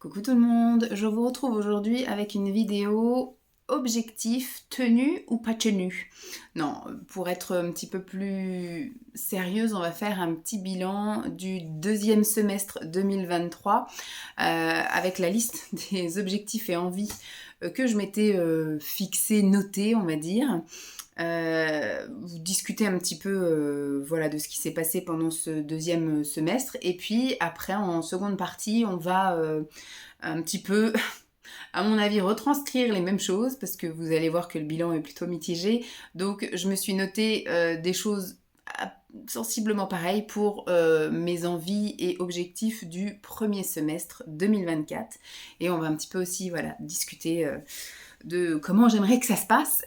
Coucou tout le monde, je vous retrouve aujourd'hui avec une vidéo objectif, tenue ou pas tenue. Non, pour être un petit peu plus sérieuse, on va faire un petit bilan du deuxième semestre 2023 avec la liste des objectifs et envies que je m'étais fixé, noté, on va dire. Vous discutez un petit peu voilà, de ce qui s'est passé pendant ce deuxième semestre. Et puis après, en seconde partie, on va un petit peu, à mon avis, retranscrire les mêmes choses parce que vous allez voir que le bilan est plutôt mitigé. Donc je me suis noté des choses sensiblement pareilles pour mes envies et objectifs du premier semestre 2024. Et on va un petit peu aussi voilà, discuter de comment j'aimerais que ça se passe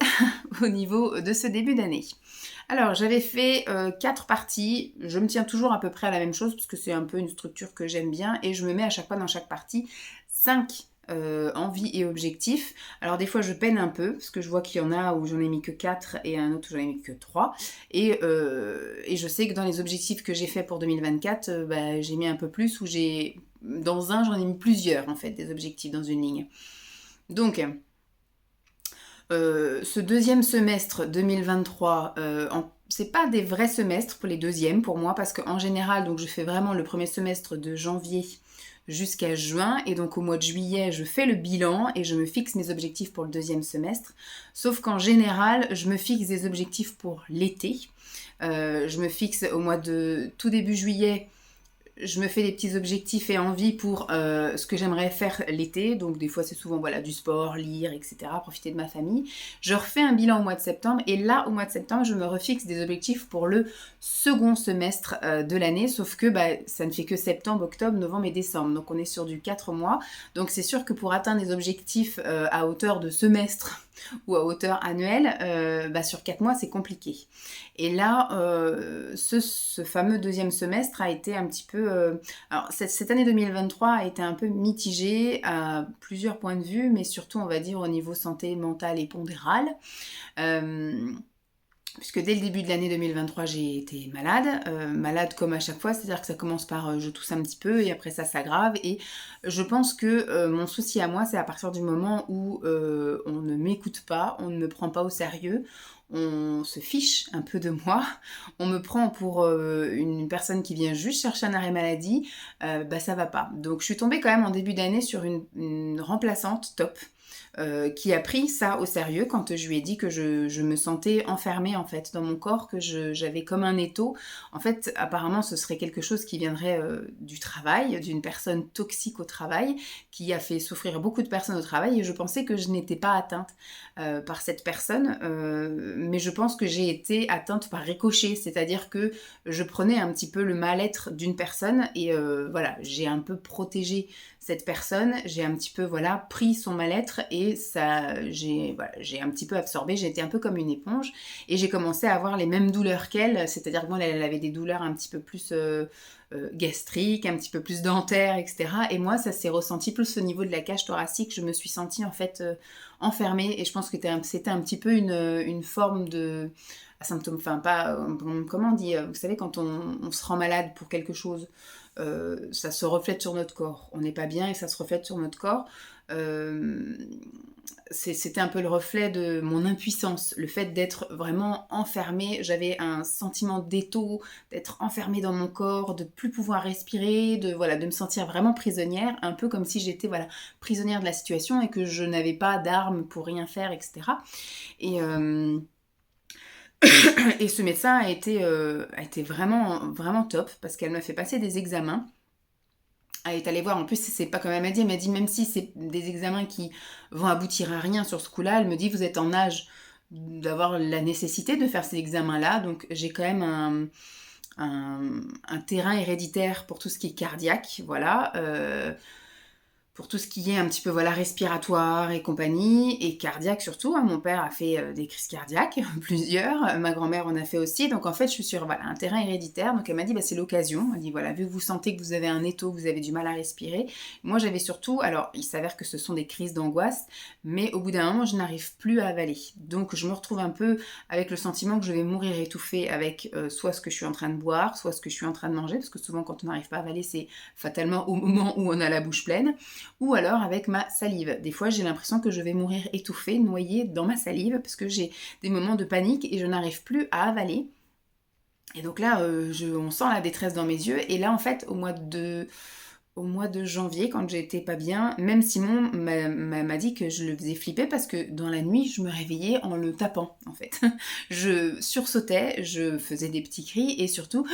au niveau de ce début d'année. Alors, j'avais fait 4 parties. Je me tiens toujours à peu près à la même chose parce que c'est un peu une structure que j'aime bien et je me mets à chaque fois dans chaque partie 5 envies et objectifs. Alors des fois je peine un peu parce que je vois qu'il y en a où j'en ai mis que 4 et un autre où j'en ai mis que 3. Et je sais que dans les objectifs que j'ai fait pour 2024, j'ai mis un peu plus, dans un j'en ai mis plusieurs en fait, des objectifs dans une ligne. Donc ce deuxième semestre 2023, c'est pas des vrais semestres pour les deuxièmes pour moi parce qu'en général, donc je fais vraiment le premier semestre de janvier jusqu'à juin et donc au mois de juillet, je fais le bilan et je me fixe mes objectifs pour le deuxième semestre. Sauf qu'en général, je me fixe des objectifs pour l'été. Je me fixe au mois de tout début juillet. Je me fais des petits objectifs et envies pour ce que j'aimerais faire l'été. Donc des fois c'est souvent voilà, du sport, lire, etc. Profiter de ma famille. Je refais un bilan au mois de septembre et là au mois de septembre je me refixe des objectifs pour le second semestre de l'année. Sauf que ça ne fait que septembre, octobre, novembre et décembre. Donc on est sur du 4 mois. Donc c'est sûr que pour atteindre des objectifs à hauteur de semestre ou à hauteur annuelle, sur 4 mois c'est compliqué. Et là, ce fameux deuxième semestre a été un petit peu... alors cette année 2023 a été un peu mitigée à plusieurs points de vue, mais surtout on va dire au niveau santé mentale et pondérale. Puisque dès le début de l'année 2023, j'ai été malade comme à chaque fois, c'est-à-dire que ça commence par je tousse un petit peu et après ça s'aggrave. Et je pense que mon souci à moi, c'est à partir du moment où on ne m'écoute pas, on ne me prend pas au sérieux, on se fiche un peu de moi, on me prend pour une personne qui vient juste chercher un arrêt maladie, ça va pas. Donc je suis tombée quand même en début d'année sur une remplaçante top. Qui a pris ça au sérieux quand je lui ai dit que je me sentais enfermée en fait dans mon corps, que j'avais comme un étau. En fait, apparemment, ce serait quelque chose qui viendrait du travail, d'une personne toxique au travail, qui a fait souffrir beaucoup de personnes au travail, et je pensais que je n'étais pas atteinte par cette personne, mais je pense que j'ai été atteinte par ricochet, c'est-à-dire que je prenais un petit peu le mal-être d'une personne, et voilà, j'ai un peu protégé cette personne, j'ai un petit peu voilà pris son mal-être et ça j'ai un petit peu absorbé, j'ai été un peu comme une éponge et j'ai commencé à avoir les mêmes douleurs qu'elle, c'est-à-dire que moi elle avait des douleurs un petit peu plus gastriques, un petit peu plus dentaires, etc. Et moi ça s'est ressenti plus au niveau de la cage thoracique, je me suis sentie en fait enfermée et je pense que c'était un petit peu une forme de symptôme, enfin pas, comment on dit, vous savez quand on se rend malade pour quelque chose, ça se reflète sur notre corps. On n'est pas bien et ça se reflète sur notre corps. C'était un peu le reflet de mon impuissance, le fait d'être vraiment enfermée. J'avais un sentiment d'étau, d'être enfermée dans mon corps, de plus pouvoir respirer, de me sentir vraiment prisonnière, un peu comme si j'étais prisonnière de la situation et que je n'avais pas d'armes pour rien faire, etc. Et et ce médecin a été vraiment, vraiment top parce qu'elle m'a fait passer des examens. Elle est allée voir, en plus c'est pas comme elle m'a dit même si c'est des examens qui vont aboutir à rien sur ce coup-là, elle me dit vous êtes en âge d'avoir la nécessité de faire ces examens-là, donc j'ai quand même un terrain héréditaire pour tout ce qui est cardiaque, voilà. Pour tout ce qui est un petit peu respiratoire et compagnie, et cardiaque surtout. Mon père a fait des crises cardiaques, plusieurs, ma grand-mère en a fait aussi, donc en fait je suis sur un terrain héréditaire, donc elle m'a dit c'est l'occasion, elle dit vu que vous sentez que vous avez un étau, que vous avez du mal à respirer, moi j'avais surtout, alors il s'avère que ce sont des crises d'angoisse, mais au bout d'un moment je n'arrive plus à avaler, donc je me retrouve un peu avec le sentiment que je vais mourir étouffée avec soit ce que je suis en train de boire, soit ce que je suis en train de manger, parce que souvent quand on n'arrive pas à avaler c'est fatalement au moment où on a la bouche pleine, ou alors avec ma salive. Des fois, j'ai l'impression que je vais mourir étouffée, noyée dans ma salive, parce que j'ai des moments de panique et je n'arrive plus à avaler. Et donc là, on sent la détresse dans mes yeux. Et là, en fait, au mois de janvier, quand j'étais pas bien, même Simon m'a dit que je le faisais flipper parce que dans la nuit, je me réveillais en le tapant, en fait. Je sursautais, je faisais des petits cris et surtout,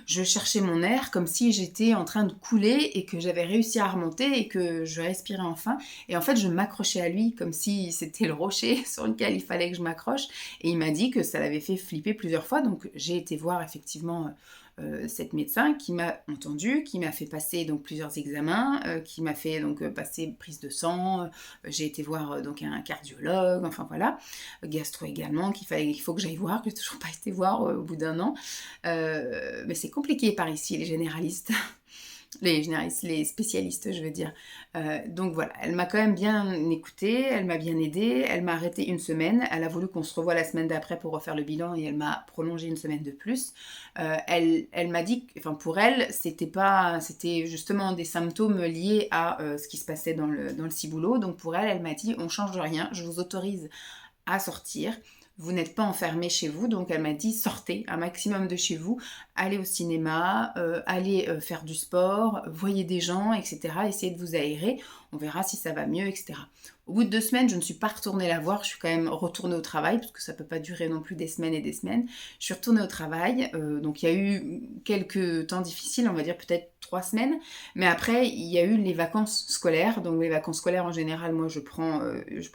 je cherchais mon air comme si j'étais en train de couler et que j'avais réussi à remonter et que je respirais enfin. Et en fait, je m'accrochais à lui comme si c'était le rocher sur lequel il fallait que je m'accroche. Et il m'a dit que ça l'avait fait flipper plusieurs fois. Donc, j'ai été voir effectivement cette médecin qui m'a entendu, qui m'a fait passer donc plusieurs examens, qui m'a fait donc passer prise de sang, j'ai été voir donc un cardiologue, enfin voilà, gastro également, il faut que j'aille voir, que j'ai toujours pas été voir au bout d'un an. Mais c'est compliqué par ici, les généralistes. Les généralistes, les spécialistes, je veux dire. Donc voilà, elle m'a quand même bien écoutée, elle m'a bien aidée, elle m'a arrêté une semaine, elle a voulu qu'on se revoie la semaine d'après pour refaire le bilan et elle m'a prolongé une semaine de plus. Elle m'a dit, enfin pour elle, c'était justement des symptômes liés à ce qui se passait dans le ciboulot. Donc pour elle, elle m'a dit, on change rien, je vous autorise à sortir. Vous n'êtes pas enfermé chez vous, donc elle m'a dit sortez un maximum de chez vous, allez au cinéma, allez faire du sport, voyez des gens, etc. Essayez de vous aérer, on verra si ça va mieux, etc. Au bout de 2 semaines, je ne suis pas retournée la voir, je suis quand même retournée au travail, parce que ça ne peut pas durer non plus des semaines et des semaines. Je suis retournée au travail, donc il y a eu quelques temps difficiles, on va dire peut-être 3 semaines, mais après il y a eu les vacances scolaires, donc les vacances scolaires en général, moi je prends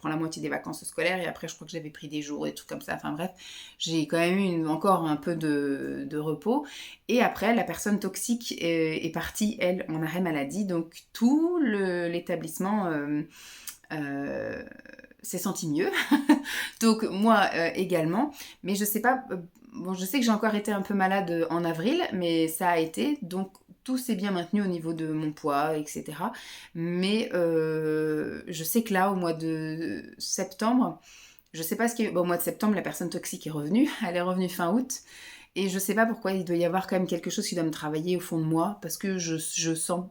la moitié des vacances scolaires, et après je crois que j'avais pris des jours, des trucs comme ça, enfin bref, j'ai quand même eu encore un peu de repos, et après la personne toxique est partie, elle, en arrêt maladie, donc tout l'établissement euh, s'est senti mieux. Donc moi également, mais je sais pas, bon je sais que j'ai encore été un peu malade en avril, mais ça a été, donc tout s'est bien maintenu au niveau de mon poids, etc. Mais je sais que là, au mois de septembre, je sais pas ce qui est... Bon, au mois de septembre, la personne toxique est revenue, elle est revenue fin août, et je sais pas pourquoi il doit y avoir quand même quelque chose qui doit me travailler au fond de moi, parce que je sens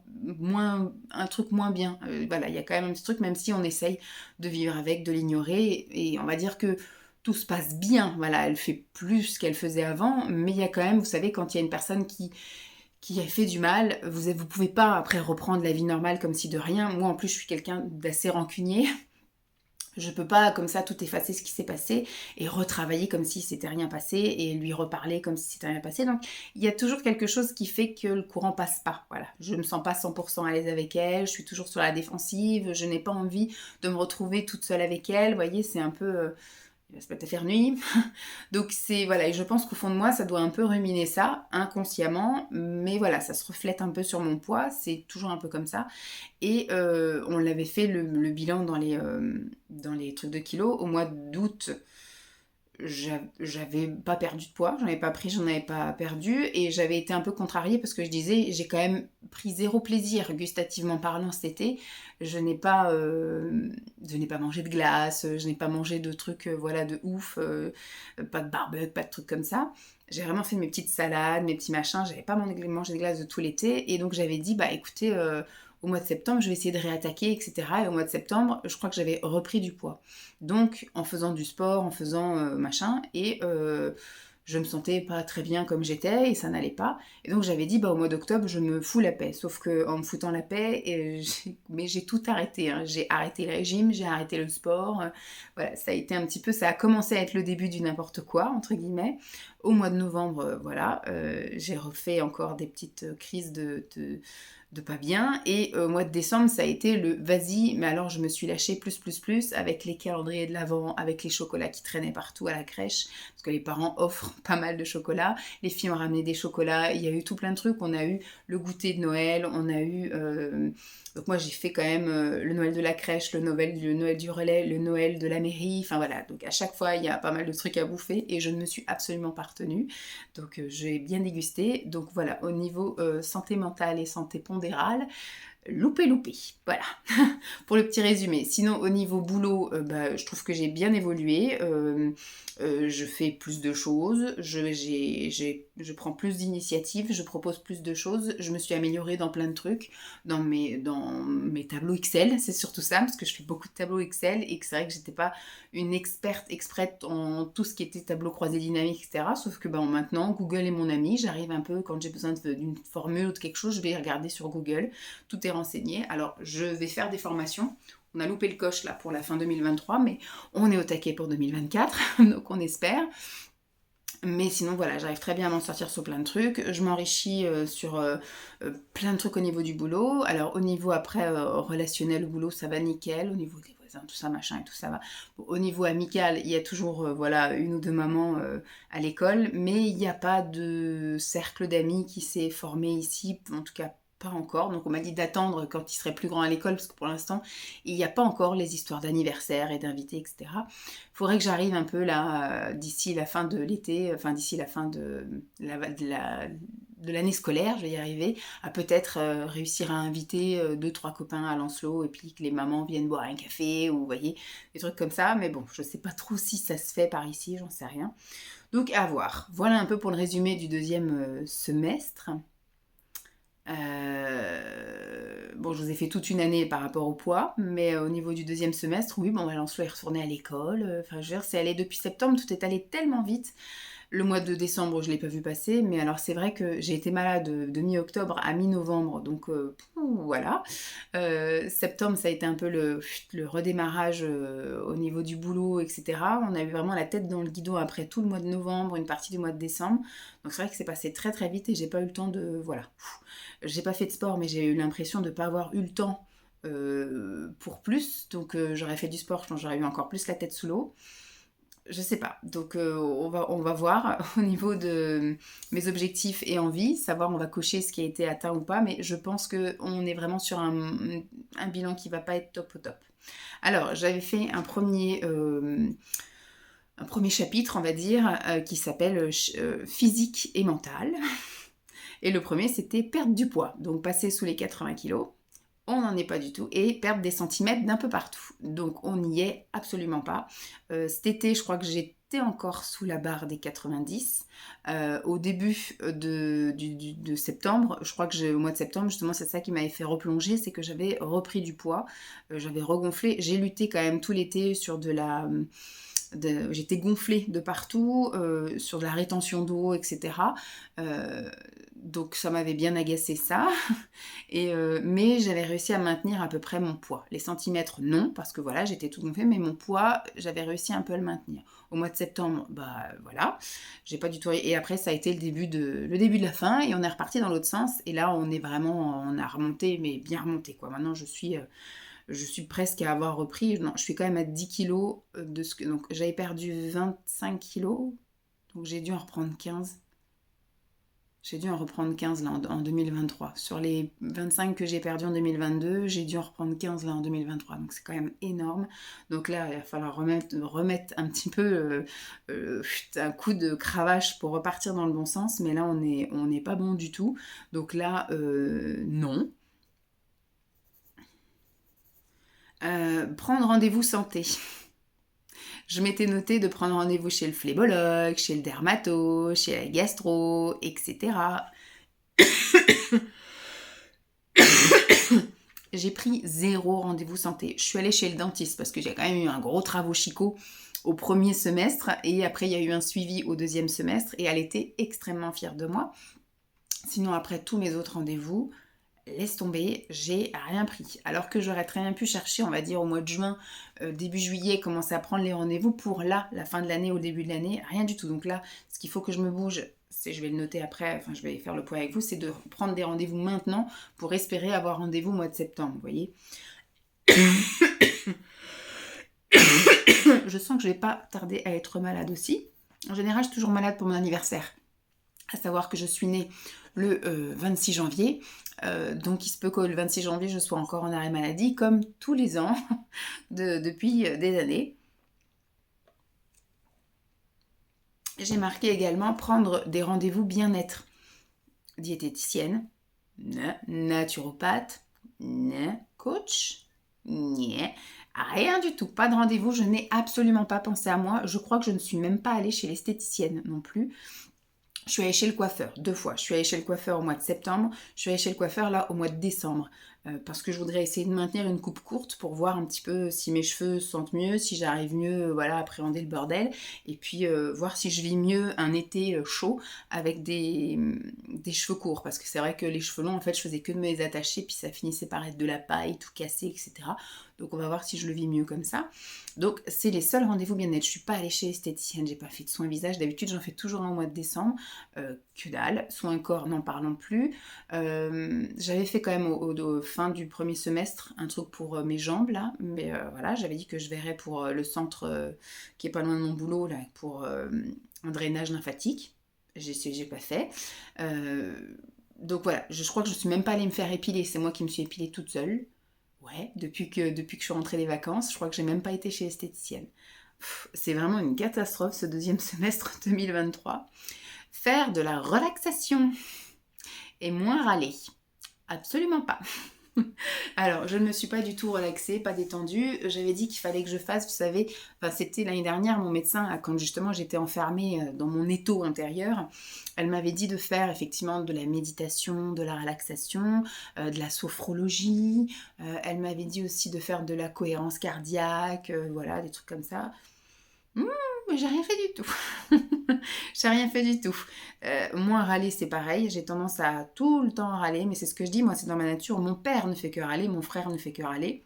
un truc moins bien. Voilà, il y a quand même un petit truc, même si on essaye de vivre avec, de l'ignorer, et on va dire que tout se passe bien. Voilà, elle fait plus ce qu'elle faisait avant, mais il y a quand même, vous savez, quand il y a une personne qui a fait du mal, vous pouvez pas après reprendre la vie normale comme si de rien. Moi en plus je suis quelqu'un d'assez rancunier. Je peux pas comme ça tout effacer ce qui s'est passé et retravailler comme si c'était rien passé et lui reparler comme si c'était rien passé. Donc il y a toujours quelque chose qui fait que le courant passe pas. Voilà, je me sens pas 100% à l'aise avec elle, je suis toujours sur la défensive, je n'ai pas envie de me retrouver toute seule avec elle. Vous voyez, c'est un peu il va se mettre à faire nuit. Donc c'est voilà, et je pense qu'au fond de moi, ça doit un peu ruminer ça inconsciemment, mais voilà, ça se reflète un peu sur mon poids, c'est toujours un peu comme ça. Et on l'avait fait le bilan dans les trucs de kilos au mois d'août. J'avais pas perdu de poids, j'en avais pas pris, j'en avais pas perdu, et j'avais été un peu contrariée parce que je disais j'ai quand même pris zéro plaisir gustativement parlant cet été. Je n'ai pas mangé de glace, je n'ai pas mangé de trucs voilà de ouf, pas de barbecue, pas de trucs comme ça. J'ai vraiment fait mes petites salades, mes petits machins, j'avais pas mangé de glace de tout l'été, et donc j'avais dit bah écoutez, au mois de septembre je vais essayer de réattaquer, etc. Et au mois de septembre je crois que j'avais repris du poids. Donc en faisant du sport, en faisant machin, et je me sentais pas très bien comme j'étais et ça n'allait pas. Et donc j'avais dit bah au mois d'octobre je me fous la paix. Sauf que en me foutant la paix, mais j'ai tout arrêté, hein. J'ai arrêté le régime, j'ai arrêté le sport. Voilà, ça a été un petit peu, ça a commencé à être le début du n'importe quoi entre guillemets. Au mois de novembre, voilà, j'ai refait encore des petites crises de pas bien. Et au mois de décembre, ça a été le vas-y, mais alors je me suis lâchée plus, avec les calendriers de l'Avent, avec les chocolats qui traînaient partout à la crèche, parce que les parents offrent pas mal de chocolats. Les filles ont ramené des chocolats, il y a eu tout plein de trucs. On a eu le goûter de Noël, on a eu... donc moi j'ai fait quand même le Noël de la crèche, le Noël du relais, le Noël de la mairie, enfin voilà. Donc à chaque fois il y a pas mal de trucs à bouffer et je ne me suis absolument pas retenue. Donc j'ai bien dégusté. Donc voilà, au niveau santé mentale et santé pondérale, loupé. Voilà, pour le petit résumé. Sinon, au niveau boulot, bah, je trouve que j'ai bien évolué. Je fais plus de choses, je prends plus d'initiatives, je propose plus de choses, je me suis améliorée dans plein de trucs, dans mes tableaux Excel, c'est surtout ça, parce que je fais beaucoup de tableaux Excel et que c'est vrai que j'étais pas une experte exprès en tout ce qui était tableau croisé dynamique, etc. Sauf que maintenant, Google est mon ami, j'arrive un peu, quand j'ai besoin d'une formule ou de quelque chose, je vais regarder sur Google, tout est renseigné. Alors, je vais faire des formations. On a loupé le coche là pour la fin 2023, mais on est au taquet pour 2024, donc on espère. Mais sinon, voilà, j'arrive très bien à m'en sortir sur plein de trucs. Je m'enrichis sur plein de trucs au niveau du boulot. Alors, au niveau après relationnel, au boulot, ça va nickel. Au niveau des voisins, tout ça, machin et tout ça va. Bon, au niveau amical, il y a toujours voilà, une ou deux mamans à l'école. Mais il n'y a pas de cercle d'amis qui s'est formé ici. En tout cas, pas encore. Donc, on m'a dit d'attendre quand il serait plus grand à l'école. Parce que pour l'instant, il n'y a pas encore les histoires d'anniversaire et d'invités, etc. Faudrait que j'arrive un peu là, d'ici la fin de l'été, enfin d'ici la fin de l'année scolaire, je vais y arriver, à peut-être réussir à inviter 2-3 copains à Lancelot et puis que les mamans viennent boire un café ou vous voyez, des trucs comme ça. Mais bon, je sais pas trop si ça se fait par ici, j'en sais rien. Donc à voir. Voilà un peu pour le résumé du deuxième semestre. Bon, je vous ai fait toute une année par rapport au poids, mais au niveau du deuxième semestre, oui, bon, Lancelot est retourné à l'école. Enfin, je veux dire, c'est allé depuis septembre, tout est allé tellement vite. Le mois de décembre, je ne l'ai pas vu passer, mais alors c'est vrai que j'ai été malade de mi-octobre à mi-novembre, donc voilà. Septembre, ça a été un peu le redémarrage au niveau du boulot, etc. On a eu vraiment la tête dans le guidon après tout le mois de novembre, une partie du mois de décembre. Donc c'est vrai que c'est passé très très vite et j'ai pas eu le temps de... Voilà. J'ai pas fait de sport, mais j'ai eu l'impression de ne pas avoir eu le temps pour plus. Donc j'aurais fait du sport, je pense que j'aurais eu encore plus la tête sous l'eau. Je sais pas. Donc on va voir au niveau de mes objectifs et envies, savoir on va cocher ce qui a été atteint ou pas, mais je pense qu'on est vraiment sur un bilan qui va pas être top au top. Alors j'avais fait un premier chapitre, on va dire, qui s'appelle physique et mental. Et le premier, c'était perdre du poids, donc passer sous les 80 kilos. On n'en est pas du tout. Et perdre des centimètres d'un peu partout. Donc on n'y est absolument pas. Cet été, je crois que j'étais encore sous la barre des 90. Au début de septembre, je crois que au mois de septembre, justement, c'est ça qui m'avait fait replonger, c'est que j'avais repris du poids. J'avais regonflé. J'ai lutté quand même tout l'été sur j'étais gonflée de partout, sur de la rétention d'eau, etc. Donc ça m'avait bien agacé ça. Mais j'avais réussi à maintenir à peu près mon poids. Les centimètres, non, parce que voilà, j'étais tout gonflée, mais mon poids, j'avais réussi un peu à le maintenir. Au mois de septembre, voilà, j'ai pas du tout... Et après, ça a été le début de la fin, et on est reparti dans l'autre sens. Et là, on a remonté, mais bien remonté, quoi. Maintenant, je suis presque à avoir repris. Non, je suis quand même à 10 kilos de ce que... Donc, j'avais perdu 25 kilos, donc j'ai dû en reprendre 15. J'ai dû en reprendre 15 là en 2023. Sur les 25 que j'ai perdus en 2022, j'ai dû en reprendre 15 là en 2023. Donc c'est quand même énorme. Donc là, il va falloir remettre un petit peu un coup de cravache pour repartir dans le bon sens. Mais là, on n'est pas bon du tout. Donc là, non. Prendre rendez-vous santé. Je m'étais noté de prendre rendez-vous chez le phlébologue, chez le dermato, chez la gastro, etc. J'ai pris 0 rendez-vous santé. Je suis allée chez le dentiste parce que j'ai quand même eu un gros travaux chicot au premier semestre et après il y a eu un suivi au deuxième semestre et elle était extrêmement fière de moi. Sinon après tous mes autres rendez-vous, laisse tomber, j'ai rien pris. Alors que j'aurais très bien pu chercher, on va dire au mois de juin, début juillet, commencer à prendre les rendez-vous pour là, la fin de l'année, au début de l'année, rien du tout. Donc là, ce qu'il faut que je me bouge, je vais le noter après, enfin je vais faire le point avec vous, c'est de prendre des rendez-vous maintenant pour espérer avoir rendez-vous au mois de septembre, vous voyez. Je sens que je vais pas tarder à être malade aussi. En général, je suis toujours malade pour mon anniversaire. À savoir que je suis née le 26 janvier. Donc il se peut que le 26 janvier, je sois encore en arrêt maladie, comme tous les ans, depuis des années. J'ai marqué également prendre des rendez-vous bien-être. Diététicienne, naturopathe, coach, rien du tout. Pas de rendez-vous, je n'ai absolument pas pensé à moi. Je crois que je ne suis même pas allée chez l'esthéticienne non plus. Je suis allée chez le coiffeur 2 fois. Je suis allée chez le coiffeur au mois de septembre. Je suis allée chez le coiffeur là au mois de décembre. parce que je voudrais essayer de maintenir une coupe courte pour voir un petit peu si mes cheveux se sentent mieux, si j'arrive mieux, voilà, à appréhender le bordel et puis, voir si je vis mieux un été, chaud avec des cheveux courts. Parce que c'est vrai que les cheveux longs, en fait, je faisais que de me les attacher puis ça finissait par être de la paille, tout cassé et cetera. Donc on va voir si je le vis mieux comme ça. Donc c'est les seuls rendez-vous bien-être. Je suis pas allée chez l'esthéticienne, j'ai pas fait de soins visage. D'habitude, j'en fais toujours un au mois de décembre. Que dalle. Soins corps, n'en parlons plus. J'avais fait quand même au fin du premier semestre un truc pour mes jambes là, mais voilà, j'avais dit que je verrais pour le centre qui est pas loin de mon boulot là, pour un drainage lymphatique. J'ai pas fait. Donc voilà, je crois que je suis même pas allée me faire épiler, c'est moi qui me suis épilée toute seule. Ouais, depuis que je suis rentrée des vacances, je crois que j'ai même pas été chez l'esthéticienne. C'est vraiment une catastrophe ce deuxième semestre 2023. Faire de la relaxation et moins râler. Absolument pas. Alors, je ne me suis pas du tout relaxée, pas détendue. J'avais dit qu'il fallait que je fasse, vous savez, enfin, c'était l'année dernière, mon médecin, quand justement j'étais enfermée dans mon étau intérieur, elle m'avait dit de faire effectivement de la méditation, de la relaxation, de la sophrologie. Elle m'avait dit aussi de faire de la cohérence cardiaque, voilà, des trucs comme ça. Mmh, mais j'ai rien fait du tout. J'ai rien fait du tout. Moi, râler, c'est pareil. J'ai tendance à tout le temps râler, mais c'est ce que je dis, moi, c'est dans ma nature. Mon père ne fait que râler, mon frère ne fait que râler.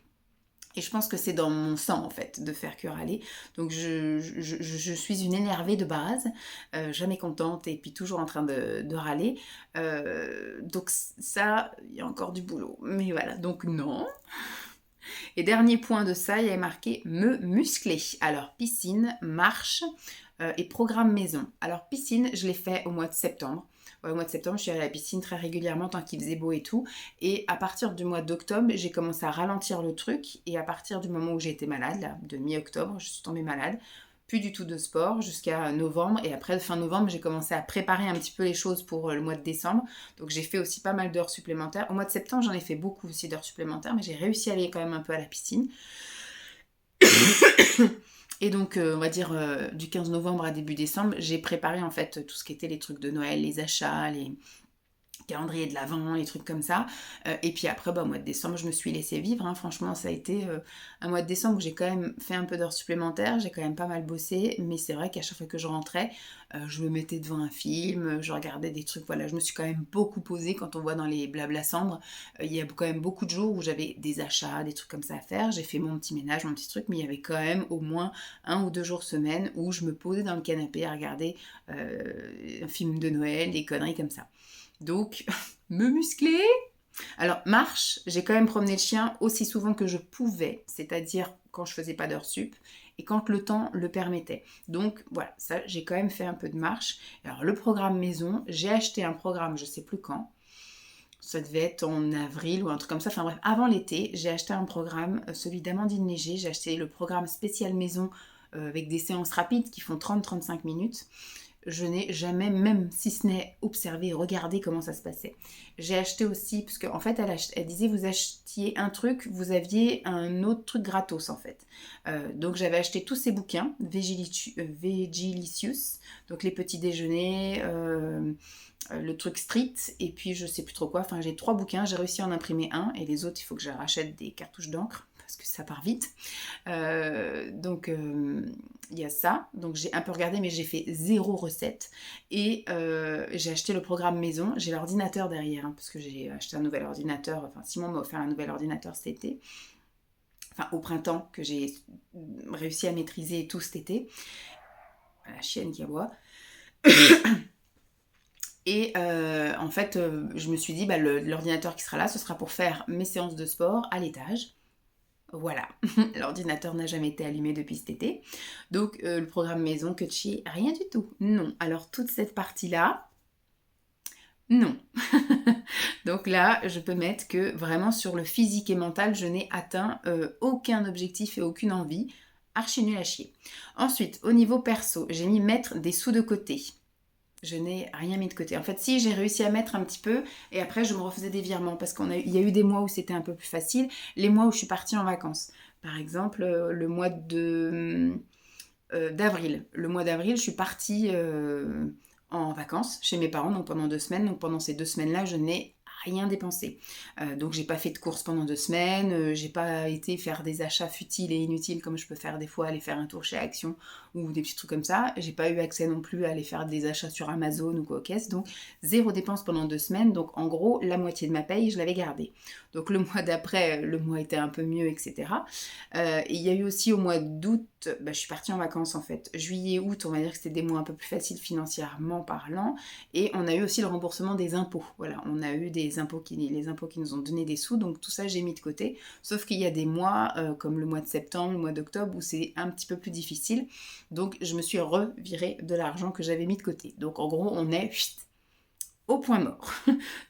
Et je pense que c'est dans mon sang, en fait, de faire que râler. Donc, je suis une énervée de base, jamais contente et puis toujours en train de râler. Donc, ça, il y a encore du boulot. Mais voilà, donc non. Et dernier point de ça, il y a marqué me muscler. Alors, piscine, marche et programme maison. Alors, piscine, je l'ai fait au mois de septembre. Ouais, au mois de septembre, je suis allée à la piscine très régulièrement tant qu'il faisait beau et tout. Et à partir du mois d'octobre, j'ai commencé à ralentir le truc. Et à partir du moment où j'ai été malade, là, de mi-octobre, je suis tombée malade. Plus du tout de sport jusqu'à novembre. Et après, fin novembre, j'ai commencé à préparer un petit peu les choses pour le mois de décembre. Donc j'ai fait aussi pas mal d'heures supplémentaires. Au mois de septembre, j'en ai fait beaucoup aussi d'heures supplémentaires, mais j'ai réussi à aller quand même un peu à la piscine. Et donc, on va dire, du 15 novembre à début décembre, j'ai préparé en fait tout ce qui était les trucs de Noël, les achats, les calendrier de l'Avent, les trucs comme ça. Et puis après, au mois de décembre, je me suis laissée vivre. Hein. Franchement, ça a été un mois de décembre où j'ai quand même fait un peu d'heures supplémentaires. J'ai quand même pas mal bossé. Mais c'est vrai qu'à chaque fois que je rentrais, je me mettais devant un film, je regardais des trucs. Voilà, je me suis quand même beaucoup posée. Quand on voit dans les blabla cendres, il y a quand même beaucoup de jours où j'avais des achats, des trucs comme ça à faire. J'ai fait mon petit ménage, mon petit truc. Mais il y avait quand même au moins 1 ou 2 jours semaine où je me posais dans le canapé à regarder un film de Noël, des conneries comme ça. Donc, me muscler. Alors, marche, j'ai quand même promené le chien aussi souvent que je pouvais, c'est-à-dire quand je faisais pas d'heures sup et quand le temps le permettait. Donc, voilà, ça, j'ai quand même fait un peu de marche. Alors, le programme maison, j'ai acheté un programme, je sais plus quand. Ça devait être en avril ou un truc comme ça. Enfin bref, avant l'été, j'ai acheté un programme, celui d'Amandine Léger. J'ai acheté le programme spécial maison avec des séances rapides qui font 30-35 minutes. Je n'ai jamais, même si ce n'est observé, regardé comment ça se passait. J'ai acheté aussi, parce qu'en fait, elle disait, vous achetiez un truc, vous aviez un autre truc gratos, en fait. Donc, j'avais acheté tous ces bouquins, Vegilicious, donc les petits déjeuners, le truc street, et puis je sais plus trop quoi. Enfin, j'ai 3 bouquins, j'ai réussi à en imprimer un, et les autres, il faut que je rachète des cartouches d'encre, parce que ça part vite. Donc, il y a ça. Donc, j'ai un peu regardé, mais j'ai fait 0 recette. Et j'ai acheté le programme maison. J'ai l'ordinateur derrière, hein, parce que j'ai acheté un nouvel ordinateur. Enfin, Simon m'a offert un nouvel ordinateur cet été. Enfin, au printemps, que j'ai réussi à maîtriser tout cet été. La chienne qui aboie. Et en fait, je me suis dit, l'ordinateur qui sera là, ce sera pour faire mes séances de sport à l'étage. Voilà, l'ordinateur n'a jamais été allumé depuis cet été. Donc, le programme maison, que chi, rien du tout. Non. Alors, toute cette partie-là, non. Donc là, je peux mettre que vraiment sur le physique et mental, je n'ai atteint aucun objectif et aucune envie. Archi nul à chier. Ensuite, au niveau perso, j'ai mis mettre des sous de côté. Je n'ai rien mis de côté. En fait, si, j'ai réussi à mettre un petit peu et après, je me refaisais des virements parce qu'il y a eu des mois où c'était un peu plus facile, les mois où je suis partie en vacances. Par exemple, le mois d'avril. Le mois d'avril, je suis partie en vacances chez mes parents, donc pendant 2 semaines. Donc pendant ces 2 semaines-là, je n'ai rien dépensé. Donc j'ai pas fait de courses pendant 2 semaines, j'ai pas été faire des achats futiles et inutiles comme je peux faire des fois, aller faire un tour chez Action ou des petits trucs comme ça. J'ai pas eu accès non plus à aller faire des achats sur Amazon ou quoi aux caisses, donc 0 dépense pendant 2 semaines. Donc en gros, la moitié de ma paye, je l'avais gardée. Donc le mois d'après, le mois était un peu mieux, etc. Et il y a eu aussi au mois d'août, je suis partie en vacances en fait. Juillet, août, on va dire que c'était des mois un peu plus faciles financièrement parlant. Et on a eu aussi le remboursement des impôts. Voilà, on a eu les impôts qui nous ont donné des sous, donc tout ça j'ai mis de côté. Sauf qu'il y a des mois, comme le mois de septembre, le mois d'octobre, où c'est un petit peu plus difficile. Donc je me suis revirée de l'argent que j'avais mis de côté. Donc en gros, on est au point mort.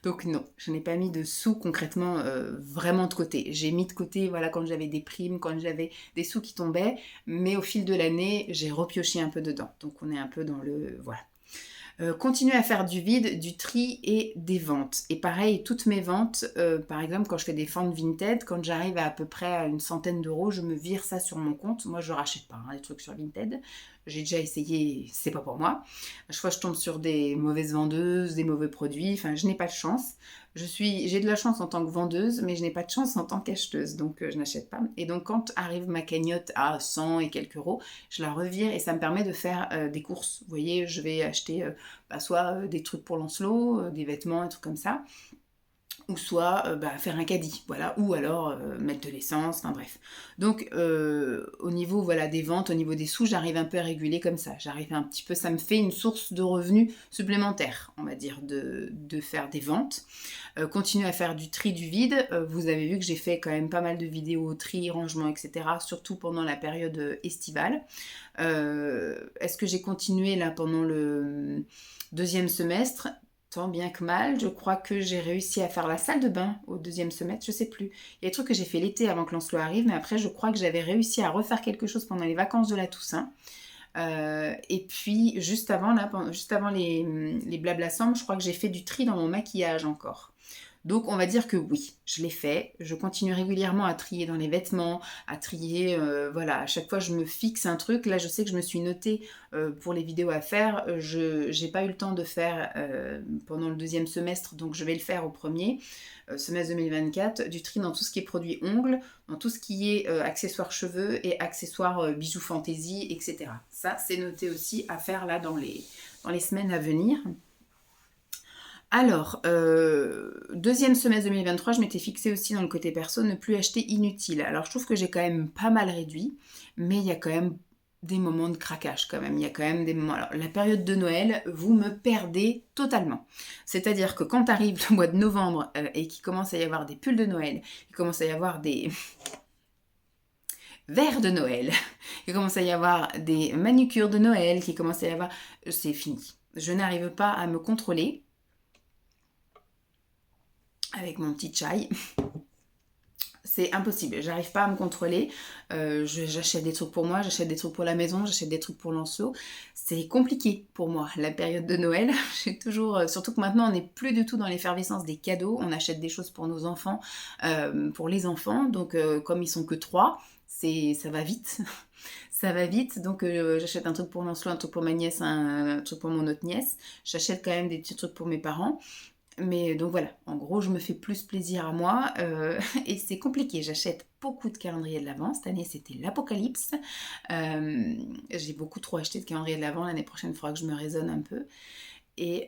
Donc non, je n'ai pas mis de sous concrètement vraiment de côté. J'ai mis de côté, voilà, quand j'avais des primes, quand j'avais des sous qui tombaient, mais au fil de l'année, j'ai repioché un peu dedans. Donc on est un peu dans le... Voilà. Continuer à faire du vide, du tri et des ventes. Et pareil, toutes mes ventes, par exemple, quand je fais des ventes Vinted, quand j'arrive à peu près à une centaine d'euros, je me vire ça sur mon compte. Moi, je rachète pas les trucs sur Vinted. J'ai déjà essayé, c'est pas pour moi. À chaque fois, je tombe sur des mauvaises vendeuses, des mauvais produits. Enfin, je n'ai pas de chance. J'ai de la chance en tant que vendeuse, mais je n'ai pas de chance en tant qu'acheteuse, donc je n'achète pas. Et donc, quand arrive ma cagnotte à 100 et quelques euros, je la revire et ça me permet de faire des courses. Vous voyez, je vais acheter soit des trucs pour Lancelot, des vêtements, un truc comme ça, ou soit faire un caddie, voilà, ou alors mettre de l'essence, enfin bref. Donc au niveau voilà, des ventes, au niveau des sous, j'arrive un peu à réguler comme ça. J'arrive un petit peu, ça me fait une source de revenus supplémentaire, on va dire, de faire des ventes. Continuer à faire du tri du vide. Vous avez vu que j'ai fait quand même pas mal de vidéos tri, rangement, etc. Surtout pendant la période estivale. Est-ce que j'ai continué là pendant le deuxième semestre? Tant bien que mal, je crois que j'ai réussi à faire la salle de bain au deuxième semestre, je sais plus. Il y a des trucs que j'ai fait l'été avant que Lancelot arrive, mais après je crois que j'avais réussi à refaire quelque chose pendant les vacances de la Toussaint. Et puis juste avant, les blabla Semble, je crois que j'ai fait du tri dans mon maquillage encore. Donc on va dire que oui, je l'ai fait. Je continue régulièrement à trier dans les vêtements, à trier, voilà, à chaque fois je me fixe un truc. Là je sais que je me suis notée pour les vidéos à faire. Je n'ai pas eu le temps de faire pendant le deuxième semestre, donc je vais le faire au premier semestre 2024, du tri dans tout ce qui est produits ongles, dans tout ce qui est accessoires cheveux et accessoires bijoux fantaisie, etc. Ça c'est noté aussi à faire là dans les semaines à venir. Alors, deuxième semestre 2023, je m'étais fixée aussi dans le côté perso, ne plus acheter inutile. Alors, je trouve que j'ai quand même pas mal réduit, mais il y a quand même des moments de craquage quand même. Il y a quand même des moments... Alors, la période de Noël, vous me perdez totalement. C'est-à-dire que quand arrive le mois de novembre et qu'il commence à y avoir des pulls de Noël, il commence à y avoir des verres de Noël, il commence à y avoir des manucures de Noël, qui commence à y avoir... C'est fini. Je n'arrive pas à me contrôler avec mon petit chai. C'est impossible, j'arrive pas à me contrôler. J'achète des trucs pour moi, j'achète des trucs pour la maison, j'achète des trucs pour Lancelot. C'est compliqué pour moi, la période de Noël. J'ai toujours, surtout que maintenant on n'est plus du tout dans l'effervescence des cadeaux. On achète des choses pour nos enfants, pour les enfants. Donc comme ils sont que 3, ça va vite. Ça va vite, donc j'achète un truc pour Lancelot, un truc pour ma nièce, un truc pour mon autre nièce. J'achète quand même des petits trucs pour mes parents. Mais donc voilà, en gros, je me fais plus plaisir à moi et c'est compliqué. J'achète beaucoup de calendriers de l'Avent. Cette année, c'était l'apocalypse. J'ai beaucoup trop acheté de calendriers de l'Avent. L'année prochaine, il faudra que je me raisonne un peu. Et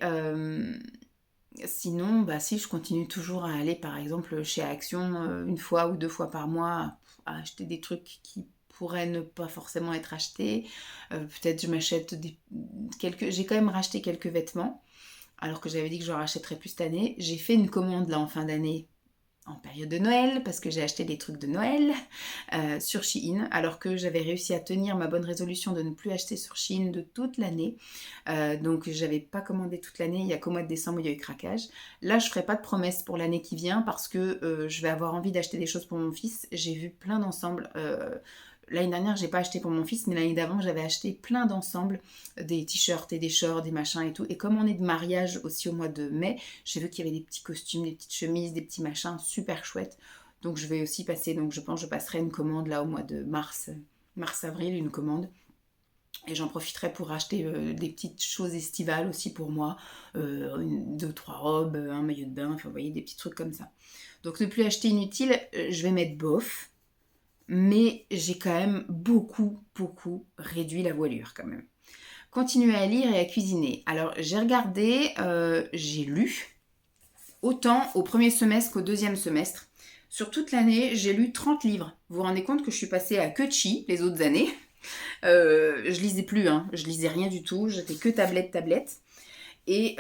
sinon, si je continue toujours à aller, par exemple, chez Action une fois ou 2 fois par mois à acheter des trucs qui pourraient ne pas forcément être achetés. Peut-être je m'achète j'ai quand même racheté quelques vêtements. Alors que j'avais dit que je rachèterais plus cette année. J'ai fait une commande là en fin d'année, en période de Noël, parce que j'ai acheté des trucs de Noël sur Shein, alors que j'avais réussi à tenir ma bonne résolution de ne plus acheter sur Shein de toute l'année. Donc j'avais pas commandé toute l'année, il n'y a qu'au mois de décembre où il y a eu craquage. Là je ferai pas de promesses pour l'année qui vient, parce que je vais avoir envie d'acheter des choses pour mon fils. J'ai vu plein d'ensembles... L'année dernière, j'ai pas acheté pour mon fils, mais l'année d'avant, j'avais acheté plein d'ensembles, des t-shirts et des shorts, des machins et tout. Et comme on est de mariage aussi au mois de mai, j'ai vu qu'il y avait des petits costumes, des petites chemises, des petits machins super chouettes. Donc je vais aussi passer, donc je pense que je passerai une commande là au mois de mars-avril, une commande. Et j'en profiterai pour acheter des petites choses estivales aussi pour moi. 2, 3 robes, un maillot de bain, enfin vous voyez, des petits trucs comme ça. Donc ne plus acheter inutile, je vais mettre bof. Mais j'ai quand même beaucoup, beaucoup réduit la voilure quand même. Continuer à lire et à cuisiner. Alors j'ai regardé, j'ai lu, autant au premier semestre qu'au deuxième semestre. Sur toute l'année, j'ai lu 30 livres. Vous vous rendez compte que je suis passée à que de chi les autres années. Je lisais plus, hein. Je lisais rien du tout. J'étais que tablette, tablette. Et,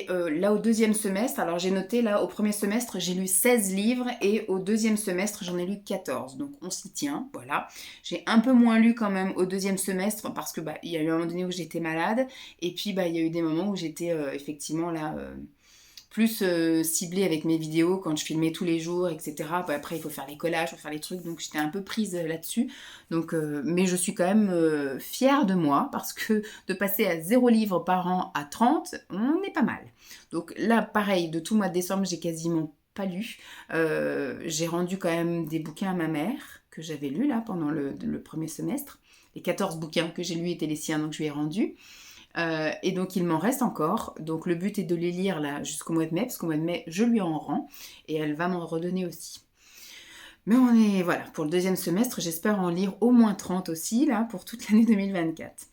là, au deuxième semestre, alors j'ai noté, là, au premier semestre, j'ai lu 16 livres et au deuxième semestre, j'en ai lu 14. Donc, on s'y tient, voilà. J'ai un peu moins lu quand même au deuxième semestre parce que, il y a eu un moment donné où j'étais malade et puis, il y a eu des moments où j'étais effectivement là... plus ciblée avec mes vidéos quand je filmais tous les jours, etc. Après, il faut faire les collages, il faut faire les trucs, donc j'étais un peu prise là-dessus. Donc, mais je suis quand même fière de moi parce que de passer à 0 livre par an à 30, on est pas mal. Donc là, pareil, de tout le mois de décembre, j'ai quasiment pas lu. J'ai rendu quand même des bouquins à ma mère que j'avais lus là pendant le premier semestre. Les 14 bouquins que j'ai lus étaient les siens, donc je lui ai rendu. Et donc il m'en reste encore. Donc le but est de les lire là jusqu'au mois de mai, parce qu'au mois de mai je lui en rends et elle va m'en redonner aussi. Mais on est, voilà, pour le deuxième semestre, j'espère en lire au moins 30 aussi là pour toute l'année 2024.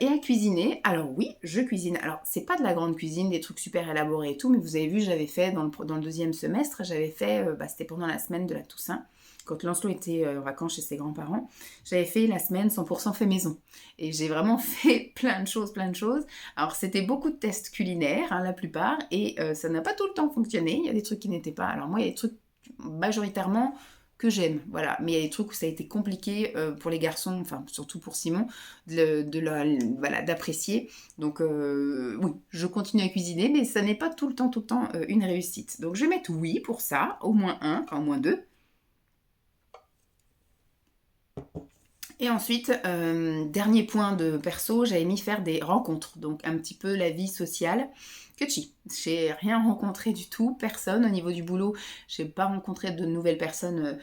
Et à cuisiner, alors oui, je cuisine. Alors c'est pas de la grande cuisine, des trucs super élaborés et tout, mais vous avez vu, j'avais fait dans le deuxième semestre, j'avais fait, c'était pendant la semaine de la Toussaint, quand Lancelot était en vacances chez ses grands-parents, j'avais fait la semaine 100% fait maison. Et j'ai vraiment fait plein de choses, plein de choses. Alors c'était beaucoup de tests culinaires, hein, la plupart, et ça n'a pas tout le temps fonctionné. Il y a des trucs qui n'étaient pas. Alors moi, il y a des trucs majoritairement que j'aime, voilà. Mais il y a des trucs où ça a été compliqué pour les garçons, enfin surtout pour Simon, voilà, d'apprécier. Donc oui, je continue à cuisiner, mais ça n'est pas tout le temps une réussite. Donc je vais mettre oui pour ça, au moins un, enfin au moins deux. Et ensuite, dernier point de perso, j'avais mis faire des rencontres, donc un petit peu la vie sociale. Que chi, j'ai rien rencontré du tout, personne au niveau du boulot, j'ai pas rencontré de nouvelles personnes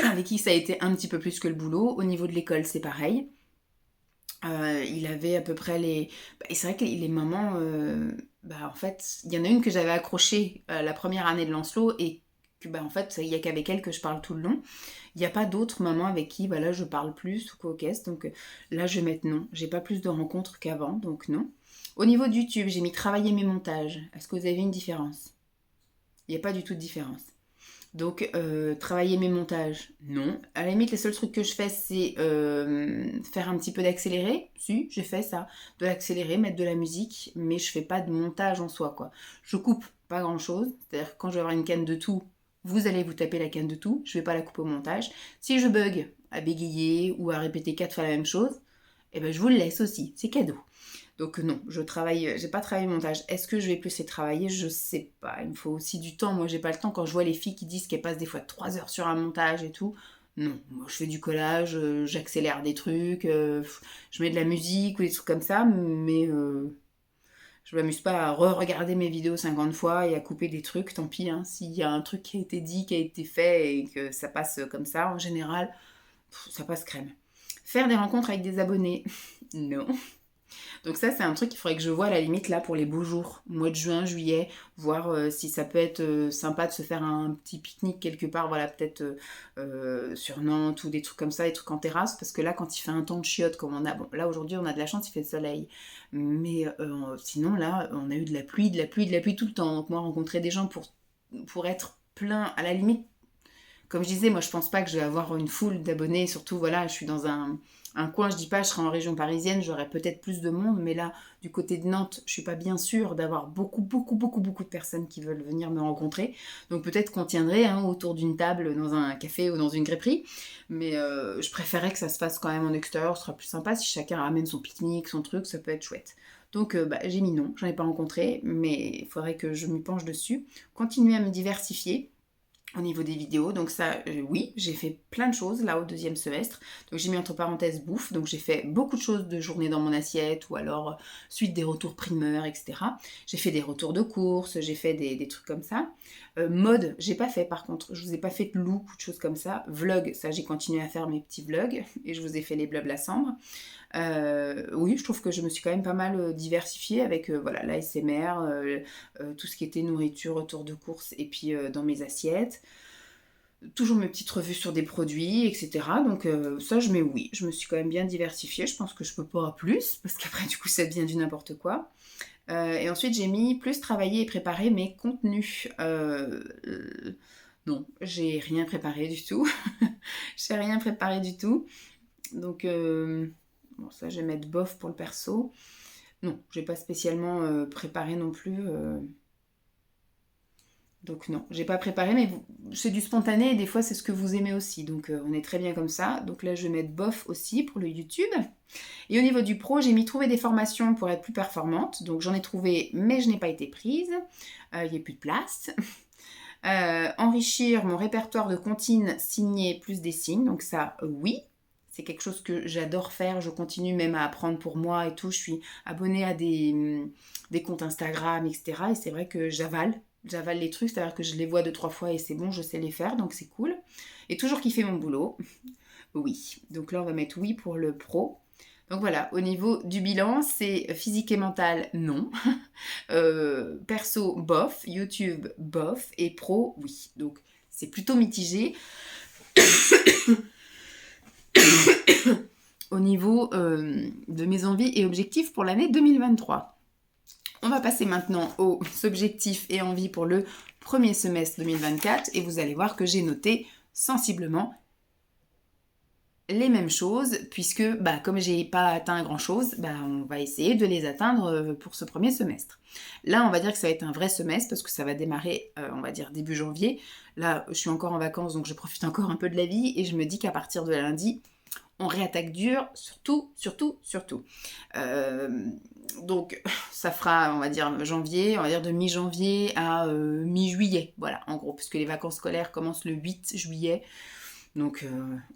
avec qui ça a été un petit peu plus que le boulot. Au niveau de l'école, c'est pareil. Il avait à peu près les... et c'est vrai que les mamans, en fait, il y en a une que j'avais accrochée la première année de Lancelot et que, en fait, il n'y a qu'avec elle que je parle tout le long. Il n'y a pas d'autres mamans avec qui, là, je parle plus ou quoi qu'est-ce. Donc là, je vais mettre non. J'ai pas plus de rencontres qu'avant, donc non. Au niveau de YouTube, j'ai mis travailler mes montages. Est-ce que vous avez une différence? Il n'y a pas du tout de différence. Donc, travailler mes montages, non. À la limite, les seuls trucs que je fais, c'est faire un petit peu d'accéléré. Si, j'ai fait ça. De l'accéléré, mettre de la musique, mais je fais pas de montage en soi, quoi. Je coupe pas grand-chose. C'est-à-dire que quand je vais avoir une canne de tout, vous allez vous taper la canne de tout. Je vais pas la couper au montage. Si je bug à bégayer ou à répéter 4 fois la même chose, eh ben, je vous le laisse aussi. C'est cadeau. Donc non, j'ai pas travaillé le montage. Est-ce que je vais plus les travailler? Je sais pas. Il me faut aussi du temps. Moi, j'ai pas le temps. Quand je vois les filles qui disent qu'elles passent des fois 3 heures sur un montage et tout, non. Moi, je fais du collage, j'accélère des trucs, je mets de la musique ou des trucs comme ça, mais je m'amuse pas à re-regarder mes vidéos 50 fois et à couper des trucs. Tant pis, hein. S'il y a un truc qui a été dit, qui a été fait et que ça passe comme ça, en général, ça passe crème. Faire des rencontres avec des abonnés, non. Donc ça, c'est un truc qu'il faudrait que je vois à la limite là pour les beaux jours, mois de juin, juillet, voir si ça peut être sympa de se faire un petit pique-nique quelque part, voilà, peut-être sur Nantes ou des trucs comme ça, des trucs en terrasse, parce que là, quand il fait un temps de chiotte comme on a, bon, là aujourd'hui on a de la chance, il fait le soleil, mais sinon là, on a eu de la pluie, de la pluie, de la pluie tout le temps. Donc moi, rencontrer des gens pour être plein, à la limite, comme je disais, moi je pense pas que je vais avoir une foule d'abonnés, surtout voilà, je suis dans un coin, je dis pas je serai en région parisienne, j'aurai peut-être plus de monde, mais là, du côté de Nantes, je suis pas bien sûre d'avoir beaucoup de personnes qui veulent venir me rencontrer, donc peut-être qu'on tiendrait autour d'une table dans un café ou dans une crêperie, mais je préférerais que ça se fasse quand même en extérieur, ce sera plus sympa, si chacun ramène son pique-nique, son truc, ça peut être chouette. Donc j'ai mis non, j'en ai pas rencontré, mais il faudrait que je m'y penche dessus, continuer à me diversifier. au niveau des vidéos. Donc ça, oui, j'ai fait plein de choses là au deuxième semestre. Donc j'ai mis entre parenthèses bouffe. Donc j'ai fait beaucoup de choses de journée dans mon assiette ou alors suite des retours primeurs, etc. J'ai fait des retours de courses, j'ai fait des trucs comme ça. Mode, j'ai pas fait par contre. Je vous ai pas fait de look ou de choses comme ça. Vlog, ça j'ai continué à faire mes petits vlogs et je vous ai fait les blabla Sambre. Oui, je trouve que je me suis quand même pas mal diversifiée avec voilà, l'ASMR, tout ce qui était nourriture, retour de course et puis dans mes assiettes. Toujours mes petites revues sur des produits, etc. Donc ça, oui, je me suis quand même bien diversifiée. Je pense que je peux pas plus, parce qu'après, du coup, ça devient du n'importe quoi. Et ensuite, j'ai mis plus travailler et préparer mes contenus. Non, j'ai rien préparé du tout. J'ai rien préparé du tout. Donc, bon, ça, je vais mettre bof pour le perso. Non, j'ai pas spécialement préparé non plus. Donc non, j'ai pas préparé, mais c'est du spontané et des fois c'est ce que vous aimez aussi. Donc on est très bien comme ça. Donc là je vais mettre bof aussi pour le YouTube. Et au niveau du pro, j'ai mis trouver des formations pour être plus performante. Donc j'en ai trouvé, mais je n'ai pas été prise. Il n'y a plus de place. Enrichir mon répertoire de comptines signées plus des signes. Donc ça, oui. C'est quelque chose que j'adore faire. Je continue même à apprendre pour moi et tout. Je suis abonnée à des comptes Instagram, etc. Et c'est vrai que j'avale les trucs, c'est-à-dire que je les vois 2-3 fois et c'est bon, je sais les faire, donc c'est cool. Et toujours kiffer mon boulot. Oui. Donc là, on va mettre oui pour le pro. Donc voilà, au niveau du bilan, c'est physique et mental, non. Perso, bof. YouTube, bof. Et pro, oui. Donc c'est plutôt mitigé. Au niveau de mes envies et objectifs pour l'année 2023. On va passer maintenant aux objectifs et envies pour le premier semestre 2024 et vous allez voir que j'ai noté sensiblement les mêmes choses puisque comme j'ai pas atteint grand chose, on va essayer de les atteindre pour ce premier semestre. Là on va dire que ça va être un vrai semestre parce que ça va démarrer on va dire début janvier. Là je suis encore en vacances donc je profite encore un peu de la vie et je me dis qu'à partir de lundi on réattaque dur, surtout. Donc ça fera, on va dire janvier, on va dire de mi-janvier à mi-juillet, voilà, en gros, puisque les vacances scolaires commencent le 8 juillet. Donc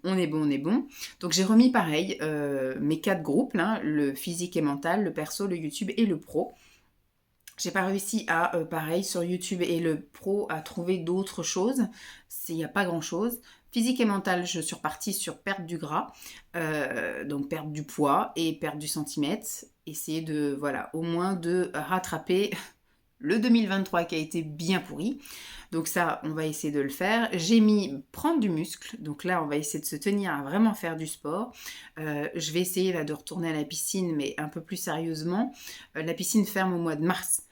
on est bon. Donc j'ai remis pareil mes 4 groupes, là, le physique et mental, le perso, le YouTube et le pro. J'ai pas réussi à, pareil, sur YouTube et le pro, à trouver d'autres choses. Il n'y a pas grand-chose. Physique et mental, je suis repartie sur perte du gras, donc perte du poids et perte du centimètre. Essayer de, voilà, au moins de rattraper le 2023 qui a été bien pourri. Donc ça, on va essayer de le faire. J'ai mis prendre du muscle. Donc là, on va essayer de se tenir à vraiment faire du sport. Je vais essayer là de retourner à la piscine, mais un peu plus sérieusement. La piscine ferme au mois de mars.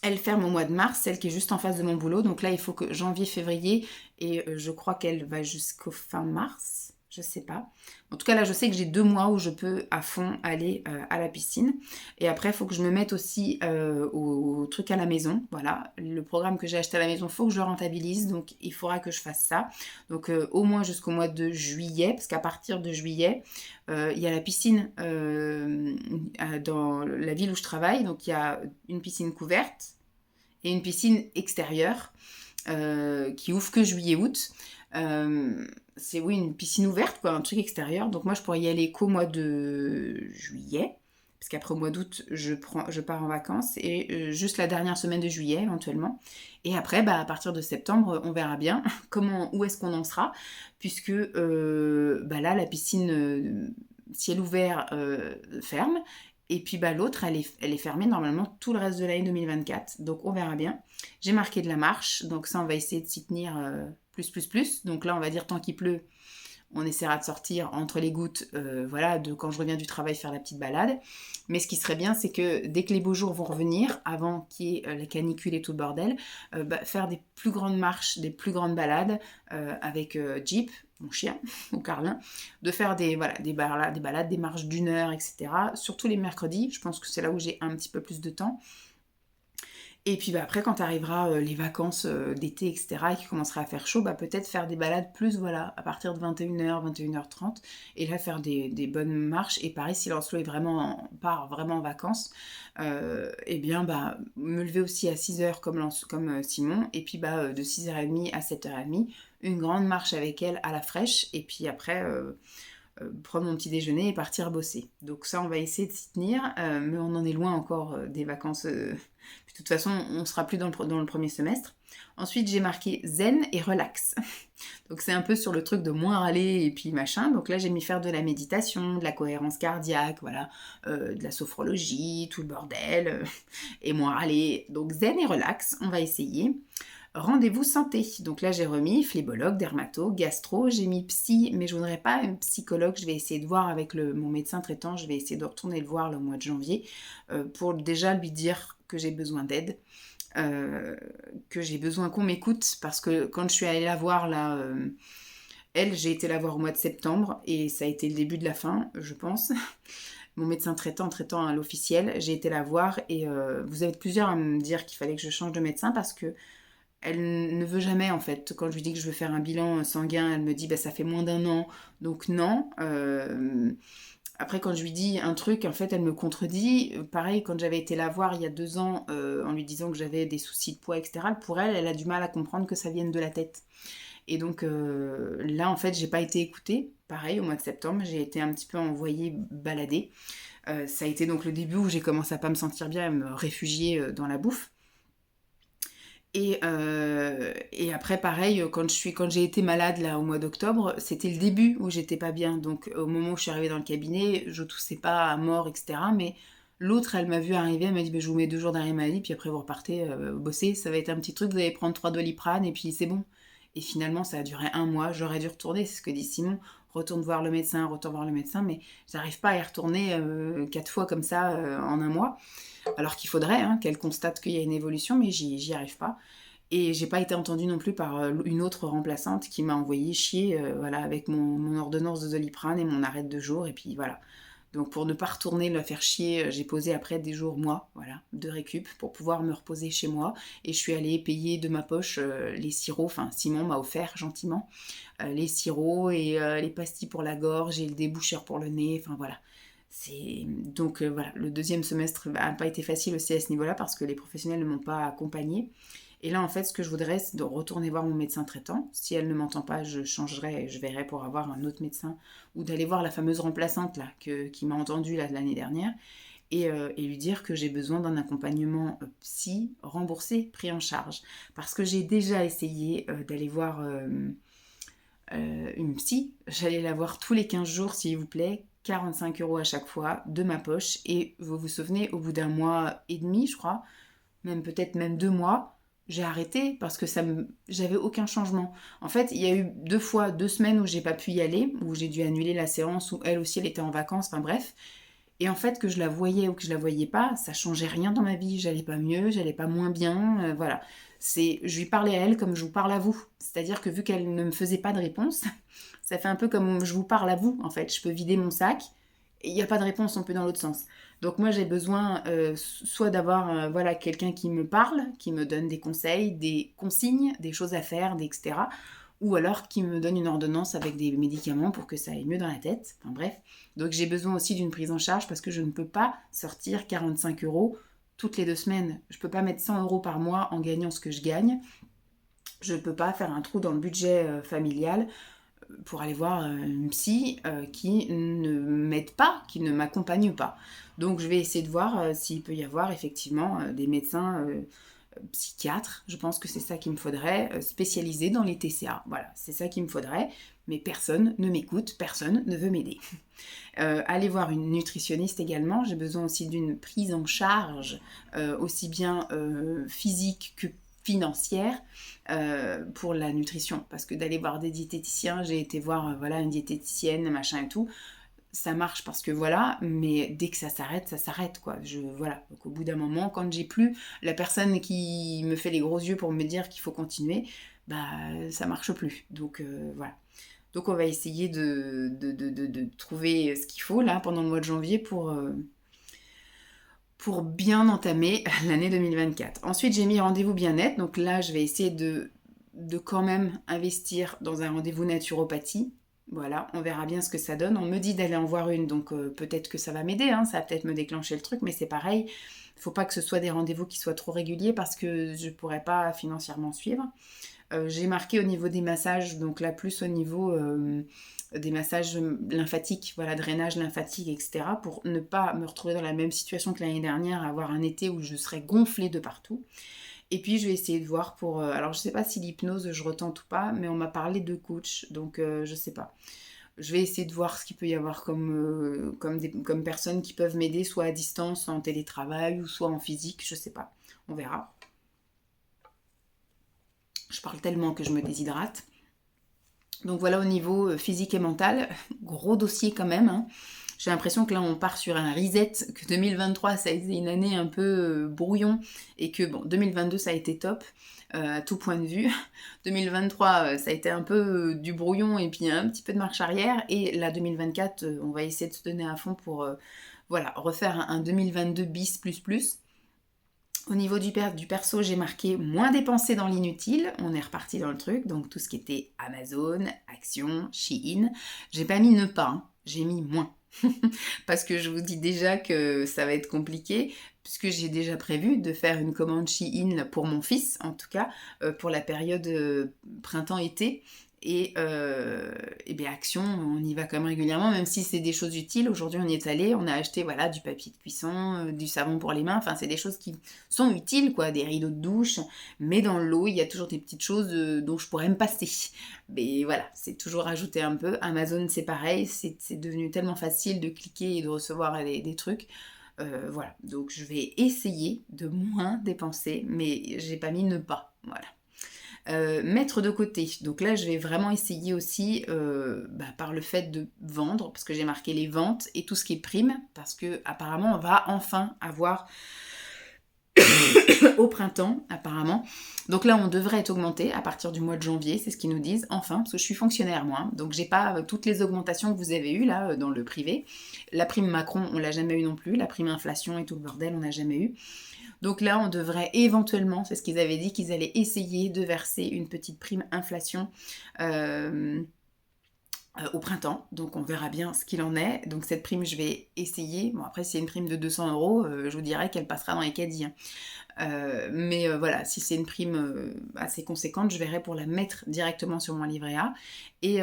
Elle ferme au mois de mars, celle qui est juste en face de mon boulot. Donc là, il faut que janvier-février, et je crois qu'elle va jusqu'au fin mars. Je sais pas. En tout cas, là, je sais que j'ai 2 mois où je peux à fond aller à la piscine. Et après, il faut que je me mette aussi au truc à la maison. Voilà, le programme que j'ai acheté à la maison, il faut que je le rentabilise. Donc, il faudra que je fasse ça. Donc, au moins jusqu'au mois de juillet, parce qu'à partir de juillet, il y a la piscine dans la ville où je travaille. Donc, il y a une piscine couverte et une piscine extérieure qui ouvre que juillet-août. C'est oui une piscine ouverte, quoi, un truc extérieur. Donc moi je pourrais y aller qu'au mois de juillet, parce qu'après au mois d'août je pars en vacances et juste la dernière semaine de juillet éventuellement. Et après à partir de septembre on verra bien où est-ce qu'on en sera, puisque là la piscine ciel ouvert ferme. Et puis l'autre, elle est fermée normalement tout le reste de l'année 2024. Donc on verra bien. J'ai marqué de la marche, donc ça on va essayer de s'y tenir plus. Donc là on va dire tant qu'il pleut, on essaiera de sortir entre les gouttes, de quand je reviens du travail faire la petite balade. Mais ce qui serait bien, c'est que dès que les beaux jours vont revenir, avant qu'il y ait la canicule et tout le bordel, faire des plus grandes marches, des plus grandes balades avec Jeep, mon chien, ou Carlin, de faire des balades, des marches d'1 heure, etc. Surtout les mercredis, je pense que c'est là où j'ai un petit peu plus de temps. Et puis, bah, après quand arrivera, les vacances, d'été et cetera et qu'il commencera à faire chaud, bah, peut-être faire des balades plus, voilà, à partir de 21:00-21:30 et là faire des bonnes marches et pareil si Lancelot est vraiment part vraiment en vacances, et bien, bah, me lever aussi à 6 heures comme Simon et puis, bah, de 6h30 à 7h30, une grande marche avec elle à la fraîche et puis après, prendre mon petit déjeuner et partir bosser. Donc ça, on va essayer de s'y tenir, mais on en est loin encore des vacances. Puis de toute façon, on sera plus dans le premier semestre. Ensuite, j'ai marqué zen et relax. Donc c'est un peu sur le truc de moins râler et puis machin. Donc là, j'ai mis faire de la méditation, de la cohérence cardiaque, voilà, de la sophrologie, tout le bordel, et moins râler. Donc zen et relax, on va essayer. Rendez-vous santé. Donc là, j'ai remis phlébologue, dermato, gastro. J'ai mis psy, mais je voudrais pas un psychologue. Je vais essayer de voir avec mon médecin traitant. Je vais essayer de retourner le voir le mois de janvier pour déjà lui dire que j'ai besoin d'aide, que j'ai besoin qu'on m'écoute. Parce que quand je suis allée la voir, là, j'ai été la voir au mois de septembre et ça a été le début de la fin, je pense. Mon médecin traitant à l'officiel, j'ai été la voir et vous êtes plusieurs à me dire qu'il fallait que je change de médecin parce que elle ne veut jamais en fait. Quand je lui dis que je veux faire un bilan sanguin, elle me dit bah ça fait moins d'un an, donc non. Après quand je lui dis un truc, en fait elle me contredit. Pareil quand j'avais été la voir il y a 2 ans en lui disant que j'avais des soucis de poids, etc. Pour elle, elle a du mal à comprendre que ça vienne de la tête. Et donc là en fait j'ai pas été écoutée. Pareil au mois de septembre, j'ai été un petit peu envoyée balader. Ça a été donc le début où j'ai commencé à pas me sentir bien, à me réfugier dans la bouffe. Et après, pareil, quand j'ai été malade là au mois d'octobre, c'était le début où j'étais pas bien. Donc au moment où je suis arrivée dans le cabinet, je toussais pas à mort, etc. Mais l'autre, elle m'a vu arriver, elle m'a dit bah, je vous mets 2 jours d'arrêt maladie, puis après vous repartez bosser. Ça va être un petit truc, vous allez prendre 3 Doliprane et puis c'est bon. Et finalement, ça a duré un mois. J'aurais dû retourner, c'est ce que dit Simon. Retourne voir le médecin, retourne voir le médecin, mais j'arrive pas à y retourner 4 fois comme ça en un mois. Alors qu'il faudrait qu'elle constate qu'il y a une évolution, mais j'y arrive pas. Et j'ai pas été entendue non plus par une autre remplaçante qui m'a envoyé chier voilà, avec mon ordonnance de Doliprane et mon arrêt de 2 jours. Et puis voilà. Donc pour ne pas retourner la faire chier, j'ai posé après des jours, moi, voilà, de récup pour pouvoir me reposer chez moi. Et je suis allée payer de ma poche les sirops, enfin Simon m'a offert gentiment les sirops et les pastilles pour la gorge et le déboucheur pour le nez, enfin voilà. Donc voilà, le deuxième semestre n'a pas été facile aussi à ce niveau-là parce que les professionnels ne m'ont pas accompagnée. Et là, en fait, ce que je voudrais, c'est de retourner voir mon médecin traitant. Si elle ne m'entend pas, je changerai, je verrai pour avoir un autre médecin ou d'aller voir la fameuse remplaçante là, qui m'a entendue l'année dernière et lui dire que j'ai besoin d'un accompagnement psy remboursé, pris en charge. Parce que j'ai déjà essayé d'aller voir une psy. J'allais la voir tous les 15 jours, s'il vous plaît. 45 € à chaque fois de ma poche. Et vous vous souvenez, au bout d'un mois et demi, je crois, peut-être même 2 mois, j'ai arrêté parce que j'avais aucun changement. En fait, il y a eu 2 fois, 2 semaines où j'ai pas pu y aller, où j'ai dû annuler la séance, où elle aussi elle était en vacances, enfin bref. Et en fait, que je la voyais ou que je la voyais pas, ça changeait rien dans ma vie. J'allais pas mieux, j'allais pas moins bien, voilà. Je lui parlais à elle comme je vous parle à vous. C'est-à-dire que vu qu'elle ne me faisait pas de réponse, ça fait un peu comme je vous parle à vous, en fait. Je peux vider mon sac, et il n'y a pas de réponse, on peut dans l'autre sens. Donc moi, j'ai besoin soit d'avoir voilà, quelqu'un qui me parle, qui me donne des conseils, des consignes, des choses à faire, etc. Ou alors qui me donne une ordonnance avec des médicaments pour que ça aille mieux dans la tête. Enfin bref. Donc j'ai besoin aussi d'une prise en charge parce que je ne peux pas sortir 45 € toutes les 2 semaines. Je ne peux pas mettre 100 € par mois en gagnant ce que je gagne. Je ne peux pas faire un trou dans le budget familial pour aller voir une psy qui ne m'aide pas, qui ne m'accompagne pas. Donc je vais essayer de voir s'il peut y avoir effectivement des médecins psychiatres, je pense que c'est ça qu'il me faudrait, spécialisés dans les TCA. Voilà, c'est ça qu'il me faudrait, mais personne ne m'écoute, personne ne veut m'aider. Aller voir une nutritionniste également, j'ai besoin aussi d'une prise en charge aussi bien physique que financière pour la nutrition, parce que d'aller voir des diététiciens, j'ai été voir voilà une diététicienne machin et tout, ça marche parce que voilà, mais dès que ça s'arrête quoi. Voilà. Donc au bout d'un moment, quand j'ai plus la personne qui me fait les gros yeux pour me dire qu'il faut continuer, bah ça marche plus. Donc voilà. Donc on va essayer de trouver ce qu'il faut là pendant le mois de janvier pour bien entamer l'année 2024. Ensuite, j'ai mis rendez-vous bien-être. Donc là, je vais essayer de quand même investir dans un rendez-vous naturopathie. Voilà, on verra bien ce que ça donne. On me dit d'aller en voir une, donc peut-être que ça va m'aider, hein, ça va peut-être me déclencher le truc, mais c'est pareil. Il ne faut pas que ce soit des rendez-vous qui soient trop réguliers parce que je ne pourrais pas financièrement suivre. J'ai marqué au niveau des massages, donc là plus au niveau des massages lymphatiques, voilà, drainage lymphatique, etc. pour ne pas me retrouver dans la même situation que l'année dernière, avoir un été où je serais gonflée de partout. Et puis je vais essayer de voir pour... alors je sais pas si l'hypnose je retente ou pas, mais on m'a parlé de coach, donc je sais pas. Je vais essayer de voir ce qu'il peut y avoir comme personnes qui peuvent m'aider, soit à distance, en télétravail, ou soit en physique, je sais pas. On verra. Je parle tellement que je me déshydrate. Donc voilà au niveau physique et mental, gros dossier quand même, hein. J'ai l'impression que là on part sur un reset, que 2023 ça a été une année un peu brouillon et que bon 2022 ça a été top à tout point de vue. 2023 ça a été un peu du brouillon et puis un petit peu de marche arrière et là 2024 on va essayer de se donner à fond pour voilà, refaire un 2022 bis plus plus. Au niveau du perso, j'ai marqué moins dépensé dans l'inutile. On est reparti dans le truc. Donc tout ce qui était Amazon, Action, Shein. J'ai pas mis ne pas, hein. J'ai mis moins. Parce que je vous dis déjà que ça va être compliqué, puisque j'ai déjà prévu de faire une commande Shein pour mon fils, en tout cas, pour la période printemps-été. Et bien Action, on y va quand même régulièrement, même si c'est des choses utiles. Aujourd'hui, on y est allé, on a acheté voilà, du papier de cuisson, du savon pour les mains. Enfin, c'est des choses qui sont utiles, quoi, des rideaux de douche. Mais dans le lot, il y a toujours des petites choses dont je pourrais me passer. Mais voilà, c'est toujours rajouter un peu. Amazon, c'est pareil, c'est devenu tellement facile de cliquer et de recevoir des trucs. Voilà, donc je vais essayer de moins dépenser, mais j'ai pas mis ne pas. Voilà. Mettre de côté. Donc là, je vais vraiment essayer aussi par le fait de vendre, parce que j'ai marqué les ventes et tout ce qui est prime, parce que apparemment on va enfin avoir au printemps, apparemment. Donc là, on devrait être augmenté à partir du mois de janvier, c'est ce qu'ils nous disent, enfin, parce que je suis fonctionnaire moi, hein. Donc j'ai pas toutes les augmentations que vous avez eues là dans le privé. La prime Macron, on l'a jamais eu non plus, la prime inflation et tout le bordel, on n'a jamais eu. Donc là, on devrait éventuellement, c'est ce qu'ils avaient dit, qu'ils allaient essayer de verser une petite prime inflation au printemps. Donc on verra bien ce qu'il en est. Donc cette prime, je vais essayer. Bon, après, si c'est une prime de 200 €, je vous dirais qu'elle passera dans les caddies, hein. Mais voilà, si c'est une prime assez conséquente, je verrai pour la mettre directement sur mon livret A. Et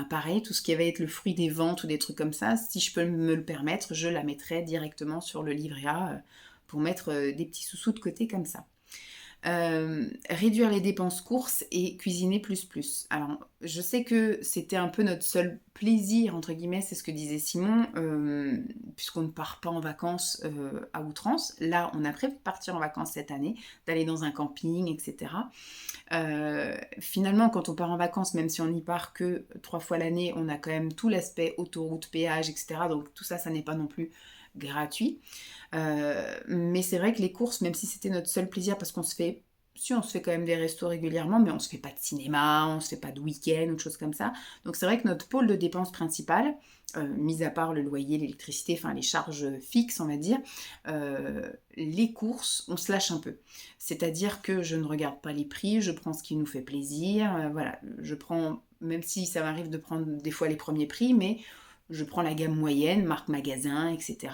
pareil, tout ce qui va être le fruit des ventes ou des trucs comme ça, si je peux me le permettre, je la mettrai directement sur le livret A pour mettre des petits sous-sous de côté comme ça. Réduire les dépenses courses et cuisiner plus plus. Alors, je sais que c'était un peu notre seul plaisir, entre guillemets, c'est ce que disait Simon, puisqu'on ne part pas en vacances à outrance. Là, on a prévu de partir en vacances cette année, d'aller dans un camping, etc. Finalement, quand on part en vacances, même si on n'y part que 3 fois l'année, on a quand même tout l'aspect autoroute, péage, etc. Donc tout ça, ça n'est pas non plus gratuit. Mais c'est vrai que les courses, même si c'était notre seul plaisir, parce qu'on se fait, si on se fait quand même des restos régulièrement, mais on se fait pas de cinéma, on se fait pas de week-end ou de choses comme ça. Donc c'est vrai que notre pôle de dépenses principale, mis à part le loyer, l'électricité, enfin les charges fixes, on va dire, les courses, on se lâche un peu. C'est-à-dire que je ne regarde pas les prix, je prends ce qui nous fait plaisir, voilà, je prends, même si ça m'arrive de prendre des fois les premiers prix, mais je prends la gamme moyenne, marque magasin, etc.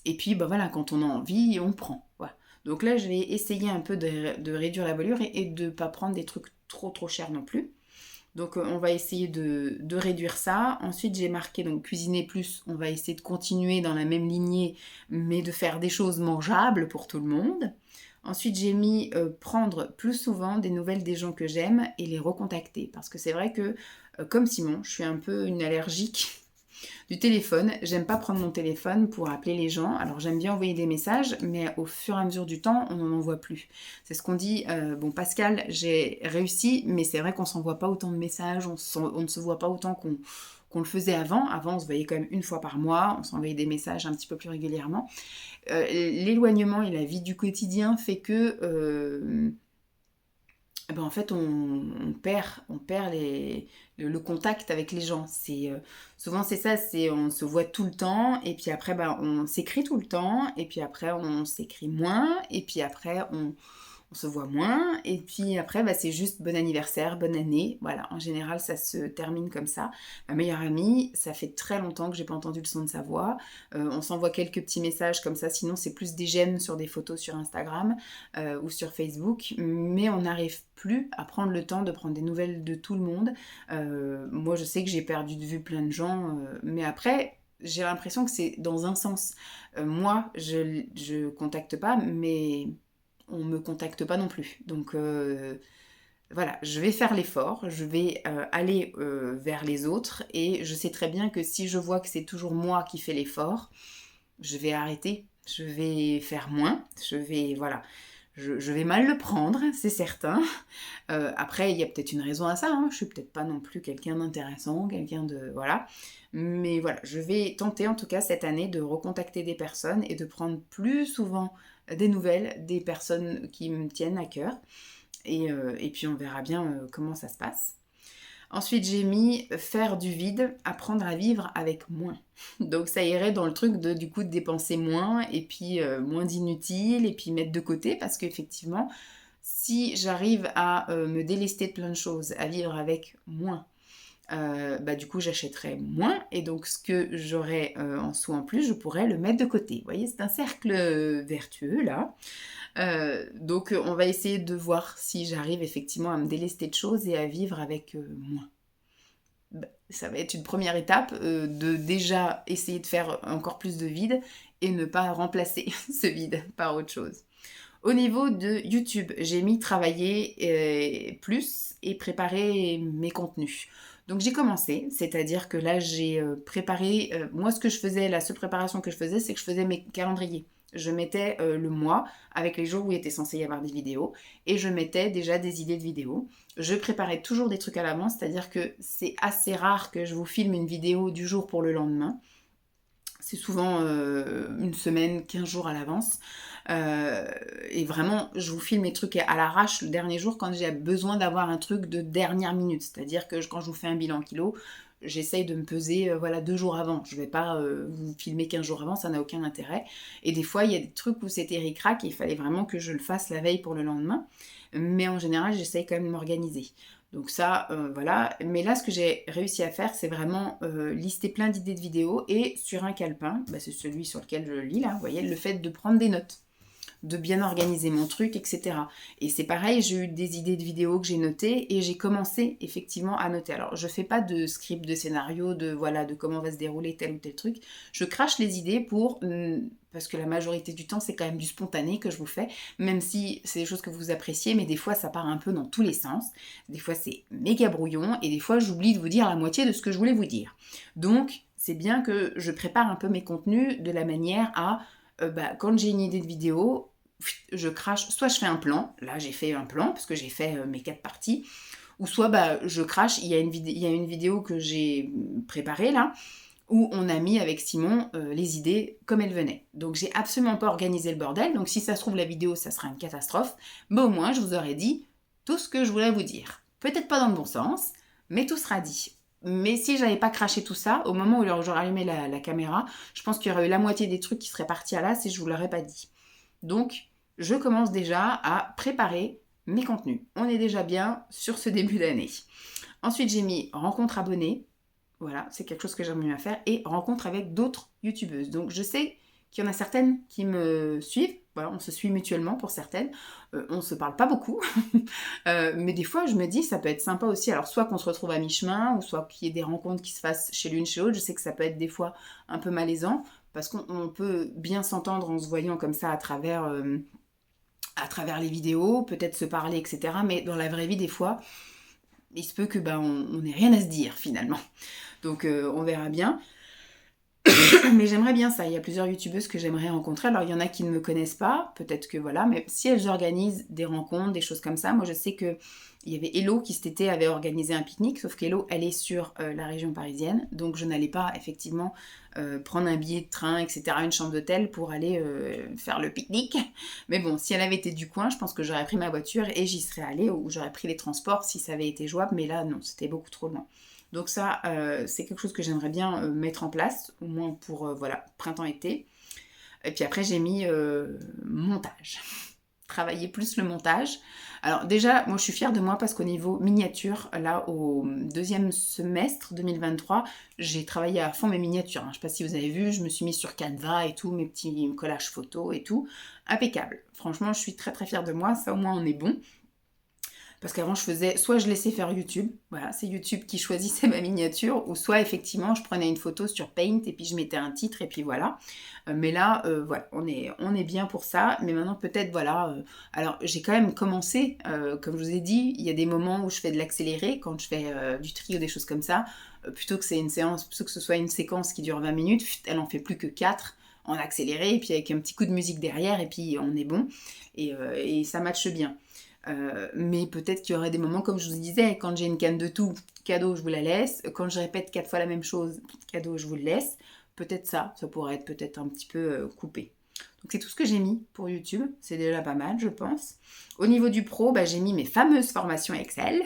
Et puis, voilà, quand on a envie, on prend. Voilà. Donc là, je vais essayer un peu de réduire la voilure et de ne pas prendre des trucs trop trop chers non plus. Donc on va essayer de réduire ça. Ensuite, j'ai marqué donc cuisiner plus. On va essayer de continuer dans la même lignée, mais de faire des choses mangeables pour tout le monde. Ensuite, j'ai mis prendre plus souvent des nouvelles des gens que j'aime et les recontacter. Parce que c'est vrai que, comme Simon, je suis un peu une allergique du téléphone. J'aime pas prendre mon téléphone pour appeler les gens. Alors j'aime bien envoyer des messages, mais au fur et à mesure du temps, on n'en envoie plus. C'est ce qu'on dit. Bon, Pascal, j'ai réussi, mais c'est vrai qu'on s'envoie pas autant de messages, on ne se voit pas autant qu'on le faisait avant. Avant, on se voyait quand même une fois par mois, on s'envoyait des messages un petit peu plus régulièrement. L'éloignement et la vie du quotidien fait que eh ben, en fait, on perd le contact avec les gens. Souvent, c'est ça, on se voit tout le temps, et puis après, ben, on s'écrit tout le temps, et puis après, on s'écrit moins, et puis après, on se voit moins, et puis après, bah, c'est juste bon anniversaire, bonne année. Voilà, en général, ça se termine comme ça. Ma meilleure amie, ça fait très longtemps que j'ai pas entendu le son de sa voix. On s'envoie quelques petits messages comme ça, sinon c'est plus des j'aime sur des photos sur Instagram ou sur Facebook, mais on n'arrive plus à prendre le temps de prendre des nouvelles de tout le monde. Moi, je sais que j'ai perdu de vue plein de gens, mais après, j'ai l'impression que c'est dans un sens. Moi, je contacte pas, mais on me contacte pas non plus. Donc voilà, je vais faire l'effort, je vais aller vers les autres, et je sais très bien que si je vois que c'est toujours moi qui fais l'effort, je vais arrêter, je vais faire moins, voilà, je vais mal le prendre, c'est certain. Après, il y a peut-être une raison à ça, hein. Je suis peut-être pas non plus quelqu'un d'intéressant, quelqu'un de... Voilà. Mais voilà, je vais tenter en tout cas cette année de recontacter des personnes et de prendre plus souvent des nouvelles des personnes qui me tiennent à cœur. Et puis on verra bien comment ça se passe. Ensuite, j'ai mis faire du vide, apprendre à vivre avec moins. Donc ça irait dans le truc de du coup de dépenser moins, et puis moins d'inutile, et puis mettre de côté, parce qu'effectivement, si j'arrive à me délester de plein de choses, à vivre avec moins, bah du coup j'achèterai moins, et donc ce que j'aurais en sous en plus, je pourrais le mettre de côté. Vous voyez, c'est un cercle vertueux là. Donc on va essayer de voir si j'arrive effectivement à me délester de choses et à vivre avec moins. Bah, ça va être une première étape de déjà essayer de faire encore plus de vide et ne pas remplacer ce vide par autre chose. Au niveau de YouTube, j'ai mis travailler plus et préparer mes contenus. Donc j'ai commencé, c'est-à-dire que là j'ai préparé, moi ce que je faisais, la seule préparation que je faisais, c'est que je faisais mes calendriers. Je mettais le mois avec les jours où il était censé y avoir des vidéos, et je mettais déjà des idées de vidéos. Je préparais toujours des trucs à l'avance, c'est-à-dire que c'est assez rare que je vous filme une vidéo du jour pour le lendemain. C'est souvent une semaine, 15 jours à l'avance. Et vraiment, je vous filme mes trucs à l'arrache le dernier jour quand j'ai besoin d'avoir un truc de dernière minute. C'est-à-dire que quand je vous fais un bilan kilo, j'essaye de me peser voilà 2 jours avant. Je ne vais pas vous filmer 15 jours avant, ça n'a aucun intérêt. Et des fois, il y a des trucs où c'était ric-rac et il fallait vraiment que je le fasse la veille pour le lendemain. Mais en général, j'essaye quand même de m'organiser. Donc ça, voilà. Mais là, ce que j'ai réussi à faire, c'est vraiment lister plein d'idées de vidéos, et sur un calepin, bah, c'est celui sur lequel je lis là, vous voyez, le fait de prendre des notes, de bien organiser mon truc, etc. Et c'est pareil, j'ai eu des idées de vidéos que j'ai notées, et j'ai commencé effectivement à noter. Alors, je fais pas de script, de scénario, de voilà, de comment va se dérouler tel ou tel truc. Je crache les idées parce que la majorité du temps, c'est quand même du spontané que je vous fais, même si c'est des choses que vous appréciez, mais des fois, ça part un peu dans tous les sens. Des fois, c'est méga brouillon, et des fois, j'oublie de vous dire la moitié de ce que je voulais vous dire. Donc, c'est bien que je prépare un peu mes contenus de la manière à, quand j'ai une idée de vidéo, je crache, soit je fais un plan, là j'ai fait un plan parce que j'ai fait mes 4 parties, ou soit je crache, il y a une vidéo que j'ai préparée là, où on a mis avec Simon les idées comme elles venaient. Donc j'ai absolument pas organisé le bordel, donc si ça se trouve la vidéo ça sera une catastrophe, mais au moins je vous aurais dit tout ce que je voulais vous dire. Peut-être pas dans le bon sens, mais tout sera dit. Mais si j'avais pas craché tout ça, au moment où j'aurais allumé la caméra, je pense qu'il y aurait eu la moitié des trucs qui seraient partis à l'as et je vous l'aurais pas dit. Donc, je commence déjà à préparer mes contenus. On est déjà bien sur ce début d'année. Ensuite, j'ai mis rencontre abonnés. Voilà, c'est quelque chose que j'aime bien faire. Et rencontre avec d'autres youtubeuses. Donc, je sais qu'il y en a certaines qui me suivent. Voilà, on se suit mutuellement pour certaines. On ne se parle pas beaucoup. Mais des fois, je me dis, ça peut être sympa aussi. Alors, soit qu'on se retrouve à mi-chemin, ou soit qu'il y ait des rencontres qui se fassent chez l'une, chez l'autre. Je sais que ça peut être des fois un peu malaisant, parce qu'on peut bien s'entendre en se voyant comme ça à travers les vidéos, peut-être se parler, etc. Mais dans la vraie vie, des fois, il se peut que on n'ait rien à se dire finalement. Donc on verra bien. Mais j'aimerais bien ça. Il y a plusieurs youtubeuses que j'aimerais rencontrer. Alors il y en a qui ne me connaissent pas, peut-être que voilà, mais si elles organisent des rencontres, des choses comme ça, moi je sais que Il y avait Hello qui cet été avait organisé un pique-nique, sauf qu'Hello, elle est sur la région parisienne, donc je n'allais pas effectivement prendre un billet de train, etc., une chambre d'hôtel pour aller faire le pique-nique. Mais bon, si elle avait été du coin, je pense que j'aurais pris ma voiture et j'y serais allée, ou j'aurais pris les transports si ça avait été jouable, mais là, non, c'était beaucoup trop loin. Donc ça, c'est quelque chose que j'aimerais bien mettre en place, au moins pour, voilà, printemps-été. Et puis après, j'ai mis montage. Travailler plus le montage. Alors déjà, moi je suis fière de moi parce qu'au niveau miniature, là au deuxième semestre 2023, j'ai travaillé à fond mes miniatures. Je ne sais pas si vous avez vu, je me suis mise sur Canva et tout, mes petits collages photos et tout. Impeccable. Franchement, je suis très très fière de moi, ça au moins on est bon. Parce qu'avant, je faisais, soit je laissais faire YouTube, voilà, c'est YouTube qui choisissait ma miniature, ou soit effectivement, je prenais une photo sur Paint et puis je mettais un titre et puis voilà. Mais là, voilà, on est bien pour ça. Mais maintenant, peut-être, voilà. Alors, j'ai quand même commencé, comme je vous ai dit, il y a des moments où je fais de l'accéléré, quand je fais du tri ou des choses comme ça. Plutôt que c'est une séance, plutôt que ce soit une séquence qui dure 20 minutes, elle en fait plus que 4 en accéléré, et puis avec un petit coup de musique derrière, et puis on est bon. Et ça matche bien. Mais peut-être qu'il y aurait des moments, comme je vous disais, quand j'ai une canne de tout, cadeau, je vous la laisse. Quand je répète 4 fois la même chose, cadeau, je vous le laisse. Peut-être ça pourrait être peut-être un petit peu coupé. Donc c'est tout ce que j'ai mis pour YouTube. C'est déjà pas mal, je pense. Au niveau du pro, bah, j'ai mis mes fameuses formations Excel.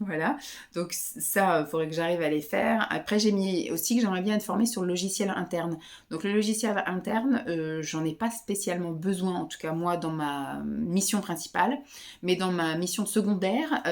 Voilà, donc ça, il faudrait que j'arrive à les faire. Après, j'ai mis aussi que j'aimerais bien être formée sur le logiciel interne. Donc le logiciel interne, j'en ai pas spécialement besoin, en tout cas moi, dans ma mission principale. Mais dans ma mission secondaire,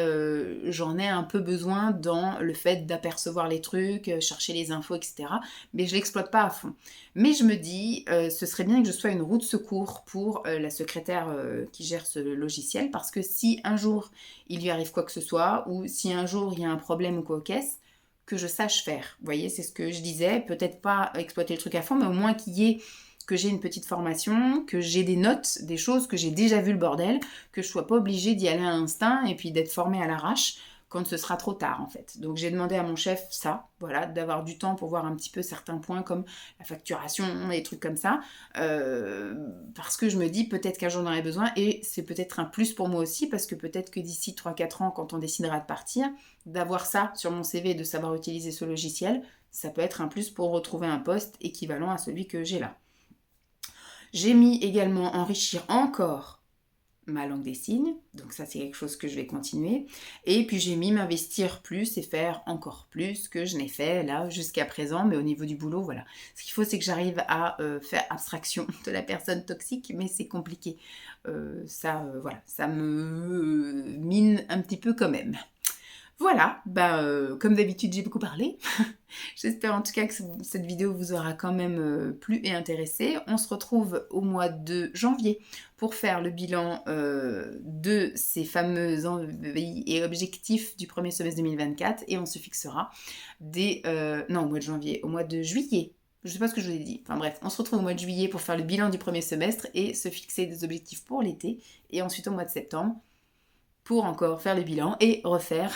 j'en ai un peu besoin dans le fait d'apercevoir les trucs, chercher les infos, etc. Mais je l'exploite pas à fond. Mais je me dis, ce serait bien que je sois une roue de secours pour la secrétaire qui gère ce logiciel, parce que si un jour il lui arrive quoi que ce soit, ou si un jour il y a un problème ou quoi aux caisses, que je sache faire. Vous voyez, c'est ce que je disais, peut-être pas exploiter le truc à fond, mais au moins que j'ai une petite formation, que j'ai des notes, des choses, que j'ai déjà vu le bordel, que je sois pas obligée d'y aller à l'instinct et puis d'être formée à l'arrache quand ce sera trop tard en fait. Donc j'ai demandé à mon chef ça, voilà, d'avoir du temps pour voir un petit peu certains points comme la facturation, des trucs comme ça, parce que je me dis peut-être qu'un jour j'en aurai besoin et c'est peut-être un plus pour moi aussi parce que peut-être que d'ici 3-4 ans quand on décidera de partir, d'avoir ça sur mon CV et de savoir utiliser ce logiciel, ça peut être un plus pour retrouver un poste équivalent à celui que j'ai là. J'ai mis également enrichir encore ma langue des signes, donc ça c'est quelque chose que je vais continuer. Et puis j'ai mis m'investir plus et faire encore plus que je n'ai fait là jusqu'à présent, mais au niveau du boulot, voilà. Ce qu'il faut c'est que j'arrive à faire abstraction de la personne toxique, mais c'est compliqué. Voilà, ça me mine un petit peu quand même. Voilà, comme d'habitude j'ai beaucoup parlé. J'espère en tout cas que cette vidéo vous aura quand même plu et intéressé. On se retrouve au mois de janvier pour faire le bilan de ces fameux envies et objectifs du premier semestre 2024 et on se fixera non, au mois de janvier, au mois de juillet. Je ne sais pas ce que je vous ai dit. Enfin bref, on se retrouve au mois de juillet pour faire le bilan du premier semestre et se fixer des objectifs pour l'été. Et ensuite au mois de septembre pour encore faire le bilan et refaire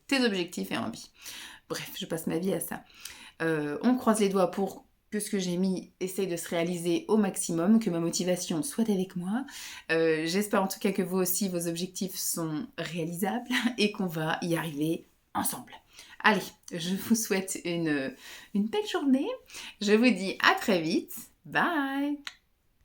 tes objectifs et envies. Bref, je passe ma vie à ça. On croise les doigts pour que ce que j'ai mis essaye de se réaliser au maximum, que ma motivation soit avec moi. J'espère en tout cas que vous aussi, vos objectifs sont réalisables et qu'on va y arriver ensemble. Allez, je vous souhaite une belle journée. Je vous dis à très vite. Bye!